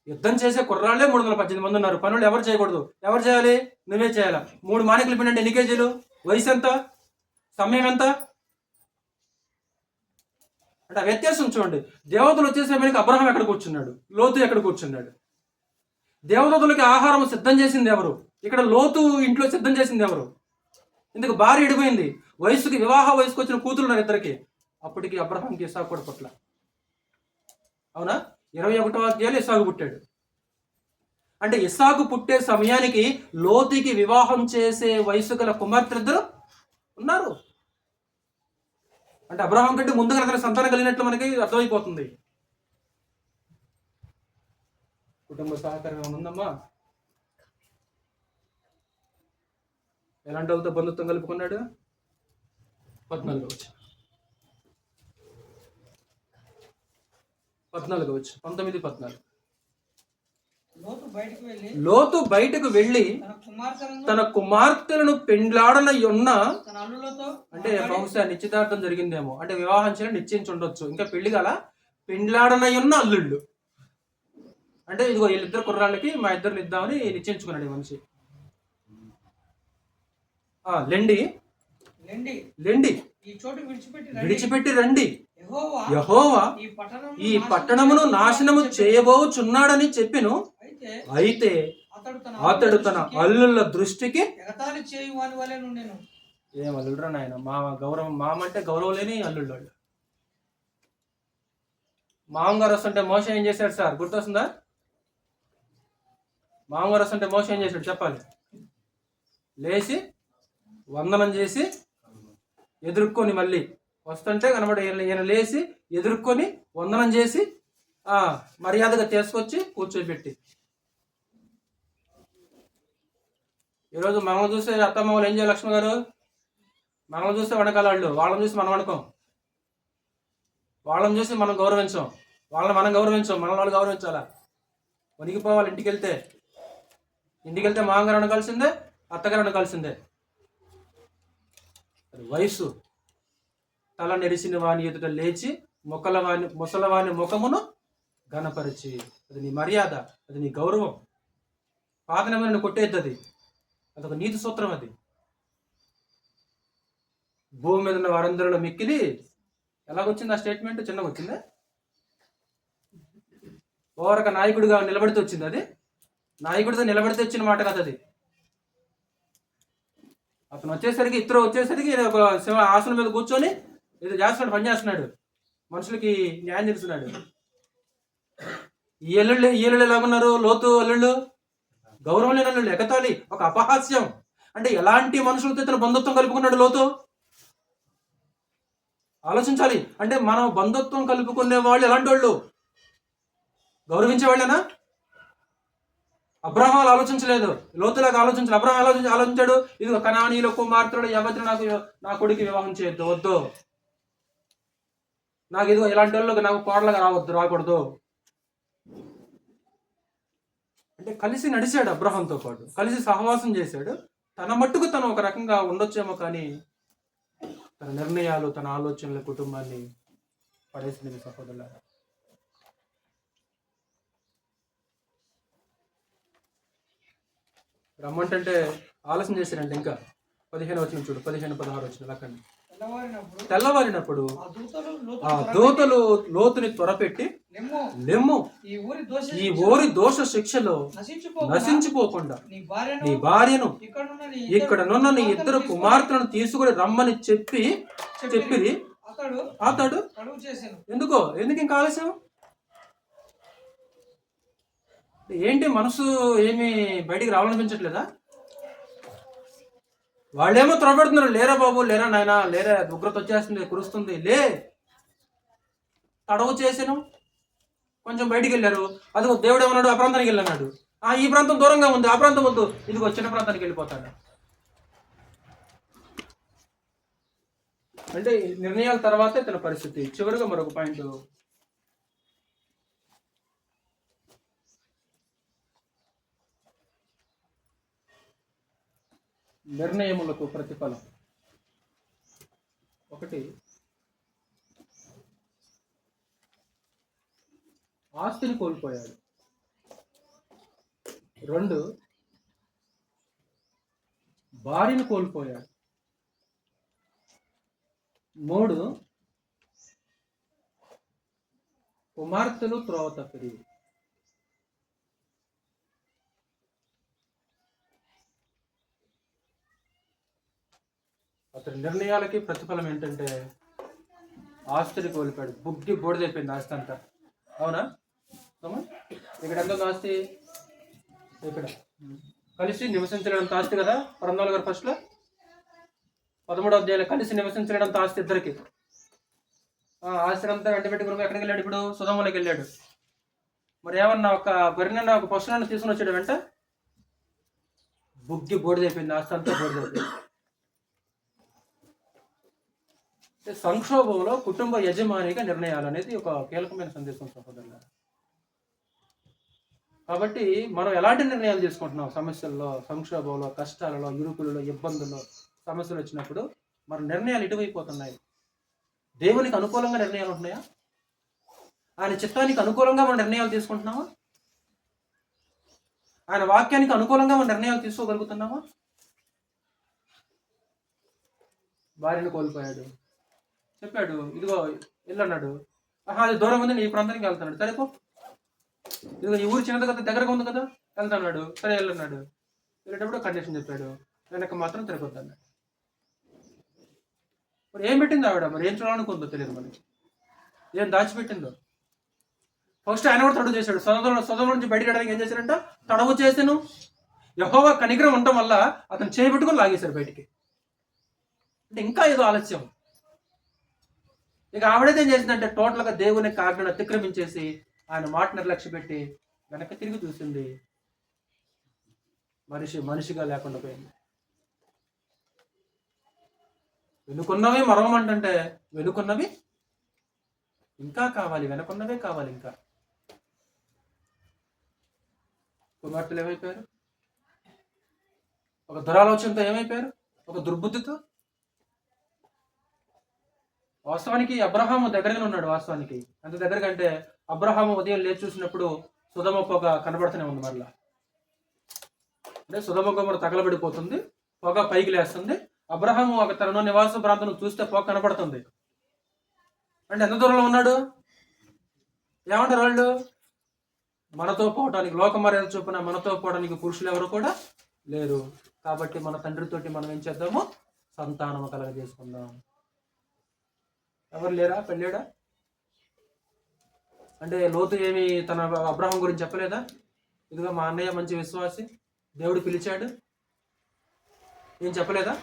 యుద్ధం చేసే కుర్రాళ్ళే 318 మంది ఉన్నారు. పనులు ఎవరు చేయకూడదు. ఎవరు చేయాలి? నువ్వే చేయాల. 3 మానికల పిండి అంటే ఎన్ని కేజీలు? వయసు ఎంత? సమయం ఎంత? అంటే ఆ వ్యత్యాసం చూడండి. దేవతలు వచ్చేసేపటికి అబ్రహాం ఎక్కడ కూర్చున్నాడు, లోతు ఎక్కడ కూర్చున్నాడు. దేవదూతలకి ఆహారం సిద్ధం చేసింది ఎవరు? ఇక్కడ లోతు ఇంట్లో సిద్ధం చేసింది ఎవరు? ఇందుకు భార్య ఎడిపోయింది. వివాహ వయసుకు వచ్చిన కూతురు ఉన్నారు 2కి. అప్పటికి అబ్రహాంకి ఇస్సాకు కూడా పుట్ల. అవునా? 21వ అధ్యాయంలో ఇస్సాకు పుట్టాడు. అంటే ఇస్సాకు పుట్టే సమయానికి లోతుకి వివాహం చేసే వయసు గల కుమార్తెలిద్దరు ఉన్నారు. అంటే అబ్రహాం కంటే ముందుగా అతని సంతానం కలిగినట్లు మనకి అర్థమైపోతుంది. కుటుంబ సహకారం ఉందమ్మా. ఎలాంటి వాళ్ళతో బంధుత్వం కలుపుకున్నాడు? 14వ వచనం. 19:14. లోతు బయటకు వెళ్ళి తన కుమార్తెలను పెండ్లాడన ఉన్న, అంటే బహుశా నిశ్చితార్థం జరిగిందేమో, అంటే వివాహం చేయాలని నిశ్చయించి ఉండొచ్చు, ఇంకా పెళ్లి గల పెండ్లాడన ఉన్న అల్లుళ్ళు. అంటే ఇదిగో వీళ్ళిద్దరు కుర్రాళ్ళకి మా ఇద్దరిని ఇద్దామని నిశ్చయించుకున్నాడు ఈ మనిషి. లెండి విడిచిపెట్టి రండి, యెహోవా ఈ పట్టణమును నాశనము చేయబోచున్నాడని చెప్పెను. అయితే అతడు తన అల్లుళ్ళ దృష్టికి ఏం అల్లుడురా నాయన, మా గౌరవం, మామంటే గౌరవం లేని అల్లుళ్ళు వాళ్ళు. మామగారు వస్తుంటే మోసం ఏం చేశాడు సార్? గుర్తొస్తుందా? మామగారు వస్తుంటే మోసం ఏం చేశాడు చెప్పాలి? లేచి వందనం చేసి ఎదుర్కొని, మళ్ళీ వస్తుంటే కనబడి ఈయన లేచి ఎదుర్కొని వందనం చేసి మర్యాదగా తీసుకొచ్చి కూర్చోబెట్టి. ఈరోజు మనం చూస్తే అత్తమ్మలు ఏం చేయాలి? లక్ష్మి గారు మనం చూస్తే వనకాలాళ్ళు, వాళ్ళని చూసి మనం వణకం, వాళ్ళని చూసి మనం గౌరవించాం, వాళ్ళని మనం గౌరవించాం, మన వాళ్ళు గౌరవించాలా? వణికిపోవాలి. ఇంటికి వెళ్తే మామగారు అనకాల్సిందే, అత్తగారు అనకాల్సిందే. వయసు తల నెరిసిన వాని ఎదుట లేచి ముసలవాని ముఖమును ఘనపరిచి, అది నీ మర్యాద, అది నీ గౌరవం. పాత నిబంధనను కొట్టేద్ది అది. అదొక నీతి సూత్రం అది. భూమి మీద ఉన్న వారందరిలో మిక్కిలి ఎలాగొచ్చింది ఆ స్టేట్మెంట్? చిన్నగా వచ్చిందా? ఓరక నాయకుడిగా నిలబడితే వచ్చింది అది. నాయకుడితో నిలబడితే వచ్చిన మాట కదా అది. అతను వచ్చేసరికి ఇద్దరు వచ్చేసరికి ఒక ఆసనం మీద కూర్చొని ఏదో చేస్తున్నాడు, పని చేస్తున్నాడు, మనుషులకి న్యాయం చేస్తున్నాడు. ఈ అల్లుళ్ళు ఎలాగున్నారు? లోతు అల్లుళ్ళు గౌరవం లేని అల్లుళ్ళు, ఎగతాళి, ఒక అపహాస్యం. అంటే ఎలాంటి మనుషులతో ఇతను బంధుత్వం కలుపుకున్నాడు లోతు? ఆలోచించాలి. అంటే మనం బంధుత్వం కలుపుకునే వాళ్ళు ఎలాంటి వాళ్ళు? గౌరవించే వాళ్ళేనా? అబ్రహాం ఆలోచించలేదు, లోతులాగా ఆలోచించలేదు. అబ్రహాం ఆలోచించాడు, ఇది కనానీయుల కుమార్తెడు ఎవరిని నా కొడుకు వివాహం చేయొద్దు, వద్దు, నాకు ఇదిగో ఇలాంటి వాళ్ళకి నాకు కోడలుగా రాకూడదు. అంటే కలిసి నడిచాడు అబ్రహాంతో పాటు, కలిసి సహవాసం చేశాడు. తన మట్టుకు తను ఒక రకంగా ఉండొచ్చేమో, కానీ తన నిర్ణయాలు, తన ఆలోచనలు కుటుంబాన్ని పడేసింది సహోదరులారా. రమ్మంటే ఆలోచన చేశారంటే ఇంకా 15 వచ్చిన చూడు, 15-16 వచ్చిన లెక్కండి. తెల్లవారినప్పుడు ఆ దూతలు లోతుని త్వరపెట్టి, లెమ్ము, ఈ ఊరి దోష శిక్షలో నశించిపోకుండా నీ భార్యను ఇక్కడ నున్న నీ ఇద్దరు కుమార్తెలను తీసుకుని రమ్మని చెప్పి అతడు ఎందుకు ఇంకా ఆలస్యం? ఏంటి మనసు ఏమి బయటికి రావాలనిపించట్లేదా? వాళ్ళేమో త్వరపెడుతున్నారు, లేరా బాబు, లేరా నాయనా, లేరా, ఉగ్రత వచ్చేస్తుంది, కురుస్తుంది, లే, తడవు చేసాను, కొంచెం బయటికి వెళ్ళారు. అదిగో దేవుడు ఏమన్నాడు? ఆ ప్రాంతానికి వెళ్ళన్నాడు. ఈ ప్రాంతం దూరంగా ఉంది, ఆ ప్రాంతం వద్దు, ఇదిగో చిన్న ప్రాంతానికి వెళ్ళిపోతాడు. అంటే నిర్ణయాల తర్వాతే తన పరిస్థితి. చివరిగా మరొక పాయింట్, నిర్ణయములకు ప్రతిఫలం. ఒకటి, ఆస్తిని కోల్పోయాడు. 2, భార్యను కోల్పోయాడు. 3, కుమార్తెలు త్రోవ తప్పిరి. అతని నిర్ణయాలకి ప్రతిఫలం ఏంటంటే ఆస్తిని కోల్పోయాడు. బుగ్గి బోడిదైపోయింది ఆస్తి అంతా. అవునా? ఇక్కడ ఎంత ఆస్తి? ఇక్కడ కలిసి నివసించలేనంత ఆస్తి కదా. 14 గారు ఫస్ట్లో 13వ అధ్యాయంలో కలిసి నివసించలేనంత ఆస్తి ఇద్దరికి. ఆస్తి అంతా వెంట పెట్టుకుని ఎక్కడికి వెళ్ళాడు? ఇప్పుడు సుధమలోకి వెళ్ళాడు. మరి ఏమన్నా ఒక గొర్రెనన్నా ఒక పశువులను తీసుకుని వచ్చాడు వెంట? బుగ్గి బోడిదైపోయింది ఆస్తి అంతా, బోడిదైపోయింది. సంక్షోభంలో కుటుంబ యజమానిగా నిర్ణయాలు అనేది ఒక కీలకమైన సందేశం సహోదరుల. కాబట్టి మనం ఎలాంటి నిర్ణయాలు తీసుకుంటున్నాం? సమస్యల్లో, సంక్షోభంలో, కష్టాలలో, ఇరుకులలో, ఇబ్బందుల్లో, సమస్యలు వచ్చినప్పుడు మన నిర్ణయాలు ఎటువైపోతున్నాయి? దేవునికి అనుకూలంగా నిర్ణయాలు ఉంటున్నాయా? ఆయన చిత్తానికి అనుకూలంగా మన నిర్ణయాలు తీసుకుంటున్నామా? ఆయన వాక్యానికి అనుకూలంగా మన నిర్ణయాలు తీసుకోగలుగుతున్నామా? భార్యను కోల్పోయాడు, చెప్పాడు, ఇదిగో వెళ్ళన్నాడు. అది దూరం ఉంది, ఈ ప్రాంతానికి వెళ్తున్నాడు. సరేపో, ఇదిగో ఈ ఊరు చిన్నది కదా, దగ్గరగా ఉంది కదా, వెళ్తున్నాడు. సరే వెళ్ళన్నాడు. వెళ్ళేటప్పుడు కండిషన్ చెప్పాడు, వెనక మాత్రం తిరగొద్దన్నాడు. మరి ఏం పెట్టింది ఆవిడ? మరి ఏం చూడాలనుకుందో తెలియదు మనకి, ఏం దాచిపెట్టిందో. ఫస్ట్ ఆయన కూడా తడవు చేశాడు. సొదముల నుంచి బయటకు వెళ్ళడానికి ఏం చేశాడంట? తడవు చేసాను. యెహోవా కనికరం ఉండటం వల్ల అతను చేయబెట్టుకుని లాగేశాడు బయటికి. అంటే ఇంకా ఏదో ఆలస్యం. ఇక ఆవిడైతే ఏం చేసిందంటే టోటల్గా దేవుని ఆజ్ఞను అతిక్రమించేసి ఆయన మాట నిర్లక్ష్య పెట్టి వెనక్కి తిరిగి చూసింది. మనిషిగా లేకుండా పోయింది. వెనుకున్నవి మరవమంటే వెనుకున్నవి ఇంకా కావాలి, వెనుకున్నవే కావాలి. ఇంకా కుమార్తెలు ఏమైపోయారు? ఒక దురాలోచనతో ఏమైపోయారు? ఒక దుర్బుద్ధితో. వాస్తవానికి అబ్రహాము దగ్గరగానే ఉన్నాడు. వాస్తవానికి అంత దగ్గర కంటే అబ్రహాము ఉదయం లేచి చూసినప్పుడు సుధమ పొగ కనబడుతూనే ఉంది. మళ్ళా అంటే సొదొమ గొమొర్రా తగలబడిపోతుంది, పొగ పైకి లేస్తుంది. అబ్రహాము ఒక తన నివాస ప్రాంతం చూస్తే పొగ కనపడుతుంది. అంటే ఎంత దూరంలో ఉన్నాడు? ఏమంటారు వాళ్ళు? మనతో పోవటానికి, లోక మర్యాద చొప్పున మనతో పోవడానికి పురుషులు ఎవరు కూడా లేరు. కాబట్టి మన తండ్రితోటి మనం ఏం చేద్దాము? సంతానము కలగజేసుకుందాం. ఎవరు లేరా? పెళ్ళాడా? అంటే లోతు ఏమి తన అబ్రహాం గురించి చెప్పలేదా? ఇదిగో మా అన్నయ్య మంచి విశ్వాసి, దేవుడు పిలిచాడు, ఏం చెప్పలేదా?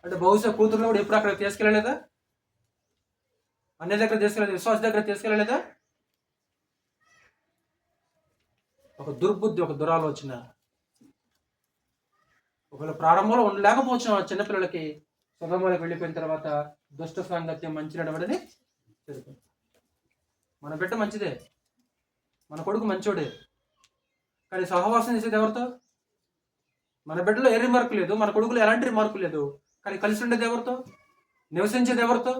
అంటే బహుశా కూతురులో కూడా ఎప్పుడు అక్కడ తీసుకెళ్ళలేదా? అన్నయ్య దగ్గర తీసుకెళ్ళలేదు, విశ్వాస దగ్గర తీసుకెళ్ళలేదా? ఒక దుర్బుద్ధి, ఒక దురాలోచన. ఒకవేళ ప్రారంభంలో ఉండలేకపోవచ్చు ఆ చిన్నపిల్లలకి, సొదొమలోకి వెళ్ళిపోయిన తర్వాత దుష్ట సాంగత్యం, మంచి నడవడని జరుగుతుంది. మన బిడ్డ మంచిదే, మన కొడుకు మంచోడే, కానీ సహవాసం చేసేది ఎవరితో? మన బిడ్డలో ఏ రిమార్కు లేదు, మన కొడుకులో ఎలాంటి రిమార్కు లేదు, కానీ కలిసి ఉండేది ఎవరితో? నివసించేది ఎవరితో?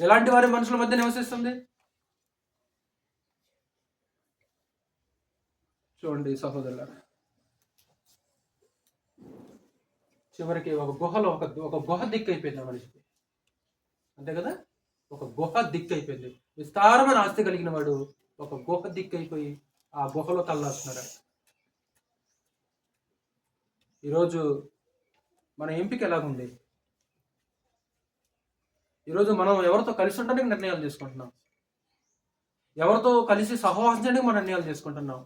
ఎలాంటి వారి మనుషుల మధ్య నివసిస్తుంది? చూడండి సహోదరులారా, చివరికి ఒక గుహలో ఒక గుహ దిక్కైపోయింది ఆ మనిషికి, అంతే కదా? ఒక గుహ దిక్కైపోయింది. విస్తారమైన ఆస్తి కలిగిన వాడు ఒక గుహ దిక్కైపోయి ఆ గుహలో తల్లాస్తున్నాడు. ఈరోజు మన ఎంపిక ఎలాగుంది? ఈరోజు మనం ఎవరితో కలిసి ఉండడానికి నిర్ణయాలు తీసుకుంటున్నాం? ఎవరితో కలిసి సహవాసం చేయడానికి మనం నిర్ణయాలు తీసుకుంటున్నాం?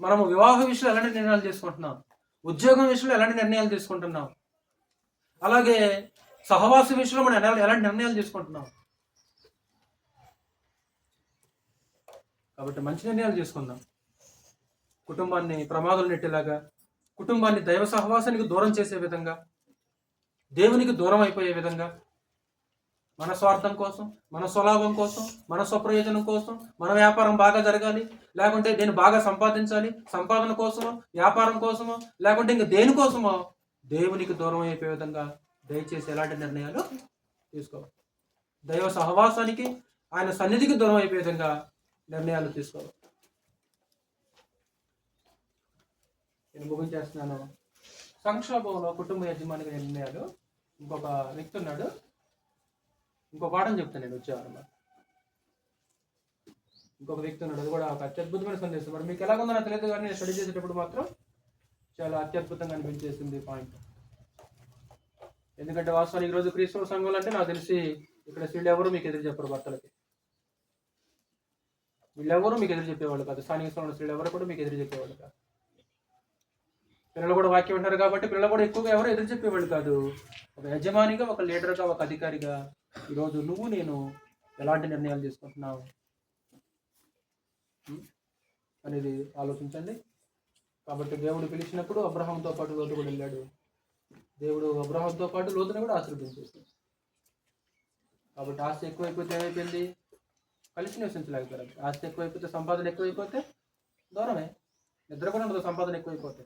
మనము వివాహ విషయంలో ఎలాంటి నిర్ణయాలు తీసుకుంటున్నాం? ఉద్యోగం విషయంలో ఎలాంటి నిర్ణయాలు తీసుకుంటున్నాం? అలాగే సహవాస విషయంలో మనం ఎలాంటి నిర్ణయాలు తీసుకుంటున్నాం? కాబట్టి మంచి నిర్ణయాలు తీసుకుందాం. కుటుంబాన్ని ప్రమాదం నెట్టేలాగా, కుటుంబాన్ని దైవ సహవాసానికి దూరం చేసే విధంగా, దేవునికి దూరం అయిపోయే విధంగా, మన స్వార్థం కోసం, మన స్వలాభం కోసం, మన స్వప్రయోజనం కోసం, మన వ్యాపారం బాగా జరగాలి, లేకుంటే నేను బాగా సంపాదించాలి, సంపాదన కోసమో, వ్యాపారం కోసమో, లేకుంటే ఇంక దేనికోసమో దేవునికి దూరం అయిపోయే విధంగా దయచేసి ఎలాంటి నిర్ణయాలు తీసుకోవాలి. దైవ సహవాసానికి, ఆయన సన్నిధికి దూరం అయిపోయే విధంగా నిర్ణయాలు తీసుకోవాలి. నేను ముగించేస్తున్నాను. సంక్షోభంలో కుటుంబ యజమాని నిర్ణయాలు. ఇంకొక వ్యక్తి ఉన్నాడు, ఇంకో పాఠం చెప్తాను నేను వచ్చేవారు. ఇంకొక వ్యక్తి ఉన్నాడు, అది కూడా ఒక అత్యద్భుతమైన సందేశం. మరి మీకు ఎలాగుందో నాకు తెలియదు, కానీ నేను స్టడీ చేసేటప్పుడు మాత్రం చాలా అత్యద్భుతంగా అనిపించేసింది పాయింట్. ఎందుకంటే వాస్తవానికి ఈరోజు క్రీస్తవ సంఘంలో అంటే నాకు తెలిసి ఇక్కడ వీళ్ళెవరు మీకు ఎదురు చెప్పరు. భర్తలకి వీళ్ళెవరు మీకు ఎదురు చెప్పేవాళ్ళు కాదు. స్థానిక సంఘంలో స్త్రీలు ఎవరు కూడా మీకు ఎదురు చెప్పేవాళ్ళు కాదు. పిల్లలు కూడా వాక్యం ఉంటారు కాబట్టి పిల్లలు కూడా ఎక్కువగా ఎవరు ఎదురు చెప్పేవాళ్ళు కాదు. ఒక యజమానిగా, ఒక లీడర్గా, ఒక అధికారిగా ఈరోజు నువ్వు నేను ఎలాంటి నిర్ణయాలు తీసుకుంటున్నావు అనేది ఆలోచించండి. కాబట్టి దేవుడు పిలిచినప్పుడు అబ్రహాంతో పాటు లోతు కూడా వెళ్ళాడు. దేవుడు అబ్రహాంతో పాటు లోతుని కూడా ఆశీర్వదించేసాడు. కాబట్టి ఆస్తి ఎక్కువైపోతే ఏమైపోయింది? కలిసి నివసించలేకపోయారు. ఆస్తి ఎక్కువైపోతే, సంపాదన ఎక్కువైపోతే దూరమే, నిద్ర కూడా ఉండదు సంపాదన ఎక్కువైపోతే.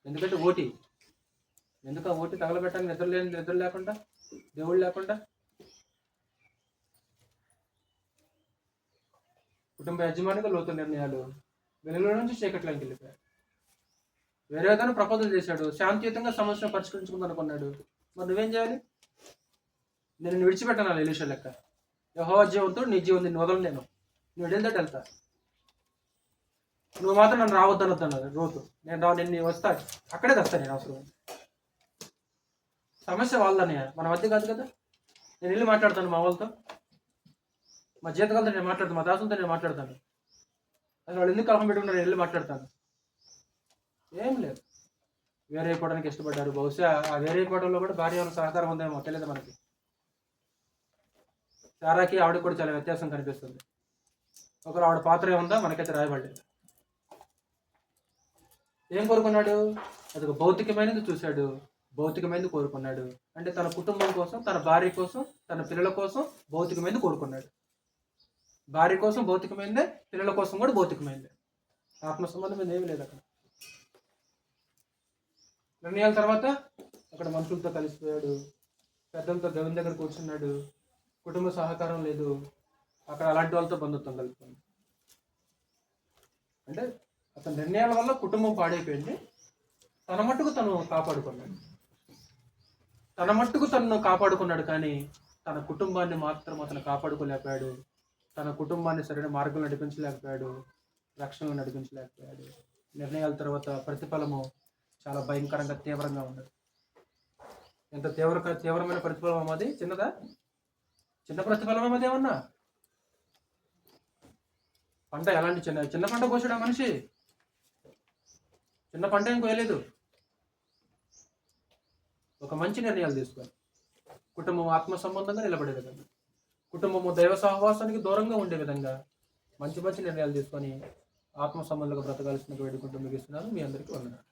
ఎందుకంటే ఓటి, ఎందుకు ఆ ఓటి తగలబెట్టడానికి నిద్ర లేకుండా, దేవుడు లేకుండా. కుటుంబ యజమానిగా లోతు నిర్ణయాలు. వెలుగులో నుంచి చీకట్లోకి వెళ్ళిపోయాడు. వేరే విధంగా ప్రపోజల్ చేశాడు, శాంతియుతంగా సమస్యను పరిష్కరించుకుందాం అనుకున్నాడు. మరి నువ్వేం చేయాలి? నేను విడిచిపెట్టాను ఎలీషా లెక్క. యెహోవా జీవంతో నీ జీవం నిన్ను వదలను, నువ్వు వెళ్ళేదట వెళ్తా, నువ్వు మాత్రం నన్ను రావద్దనొద్దు అన్నది రోజు. నేను వస్తాను, అక్కడే వస్తాను నేను అవసరం. సమస్య వాళ్ళని మన మధ్య కాదు కదా. నేను వెళ్ళి మాట్లాడతాను మా వాళ్ళతో, మా జీతకాలతో నేను మాట్లాడతాను, మా దాసులతో నేను మాట్లాడతాను. అసలు వాళ్ళు ఎందుకు కలహం పెట్టుకున్నారు, నేను వెళ్ళి మాట్లాడతాను. ఏం లేదు, వేరైపోవడానికి ఇష్టపడ్డారు. బహుశా ఆ వేరైపోవడంలో కూడా భార్య సహకారం ఉందేమో తెలియదు మనకి. సారాకి ఆవిడకి కూడా చాలా వ్యత్యాసం కనిపిస్తుంది. ఒకరు ఆవిడ పాత్ర ఉందా మనకైతే రాయబడలేదు. ఏం కోరుకున్నాడు? అది ఒక భౌతికమైనది చూశాడు, భౌతికమైనది కోరుకున్నాడు. అంటే తన కుటుంబం కోసం, తన భార్య కోసం, తన పిల్లల కోసం భౌతికమైనది కోరుకున్నాడు. భార్య కోసం భౌతికమైనదే, పిల్లల కోసం కూడా భౌతికమైనదే. ఆత్మ సంబంధం ఏమీ లేదు అక్కడ. నిర్ణయాల తర్వాత అక్కడ మనుషులతో కలిసిపోయాడు, పెద్దలతో గవిని దగ్గర కూర్చున్నాడు. కుటుంబ సహకారం లేదు, అక్కడ అలాంటి వాళ్ళతో బంధుత్వం కలుపుకుంది. అంటే అతని నిర్ణయాల వల్ల కుటుంబం పాడైపోయింది. తన మట్టుకు తను కాపాడుకున్నాడు. తన మట్టుకు తను కాపాడుకున్నాడు, కానీ తన కుటుంబాన్ని మాత్రం అతను కాపాడుకోలేకపోయాడు. తన కుటుంబాన్ని సరైన మార్గంలో నడిపించలేకపోయాడు, రక్షణలో నడిపించలేకపోయాడు. నిర్ణయాల తర్వాత ప్రతిఫలము చాలా భయంకరంగా తీవ్రంగా ఉన్నది. ఎంత తీవ్రమైన ప్రతిఫలం అది? చిన్నదా? చిన్న ప్రతిఫలం అది ఏమన్నా? పంట ఎలాంటి చిన్న పంట కోసాడు ఆ మనిషి. చిన్న పంట ఏం కోయలేదు. ఒక మంచి నిర్ణయాలు తీసుకొని కుటుంబం ఆత్మ సంబంధంగా నిలబడే విధంగా, కుటుంబము దైవ సహవాసానికి దూరంగా ఉండే విధంగా మంచి మంచి నిర్ణయాలు తీసుకొని ఆత్మ సంబంధంగా బ్రతకాల్సిన వేడుకుంటూ ముగిస్తున్నాను. మీ అందరికీ వందనాలు.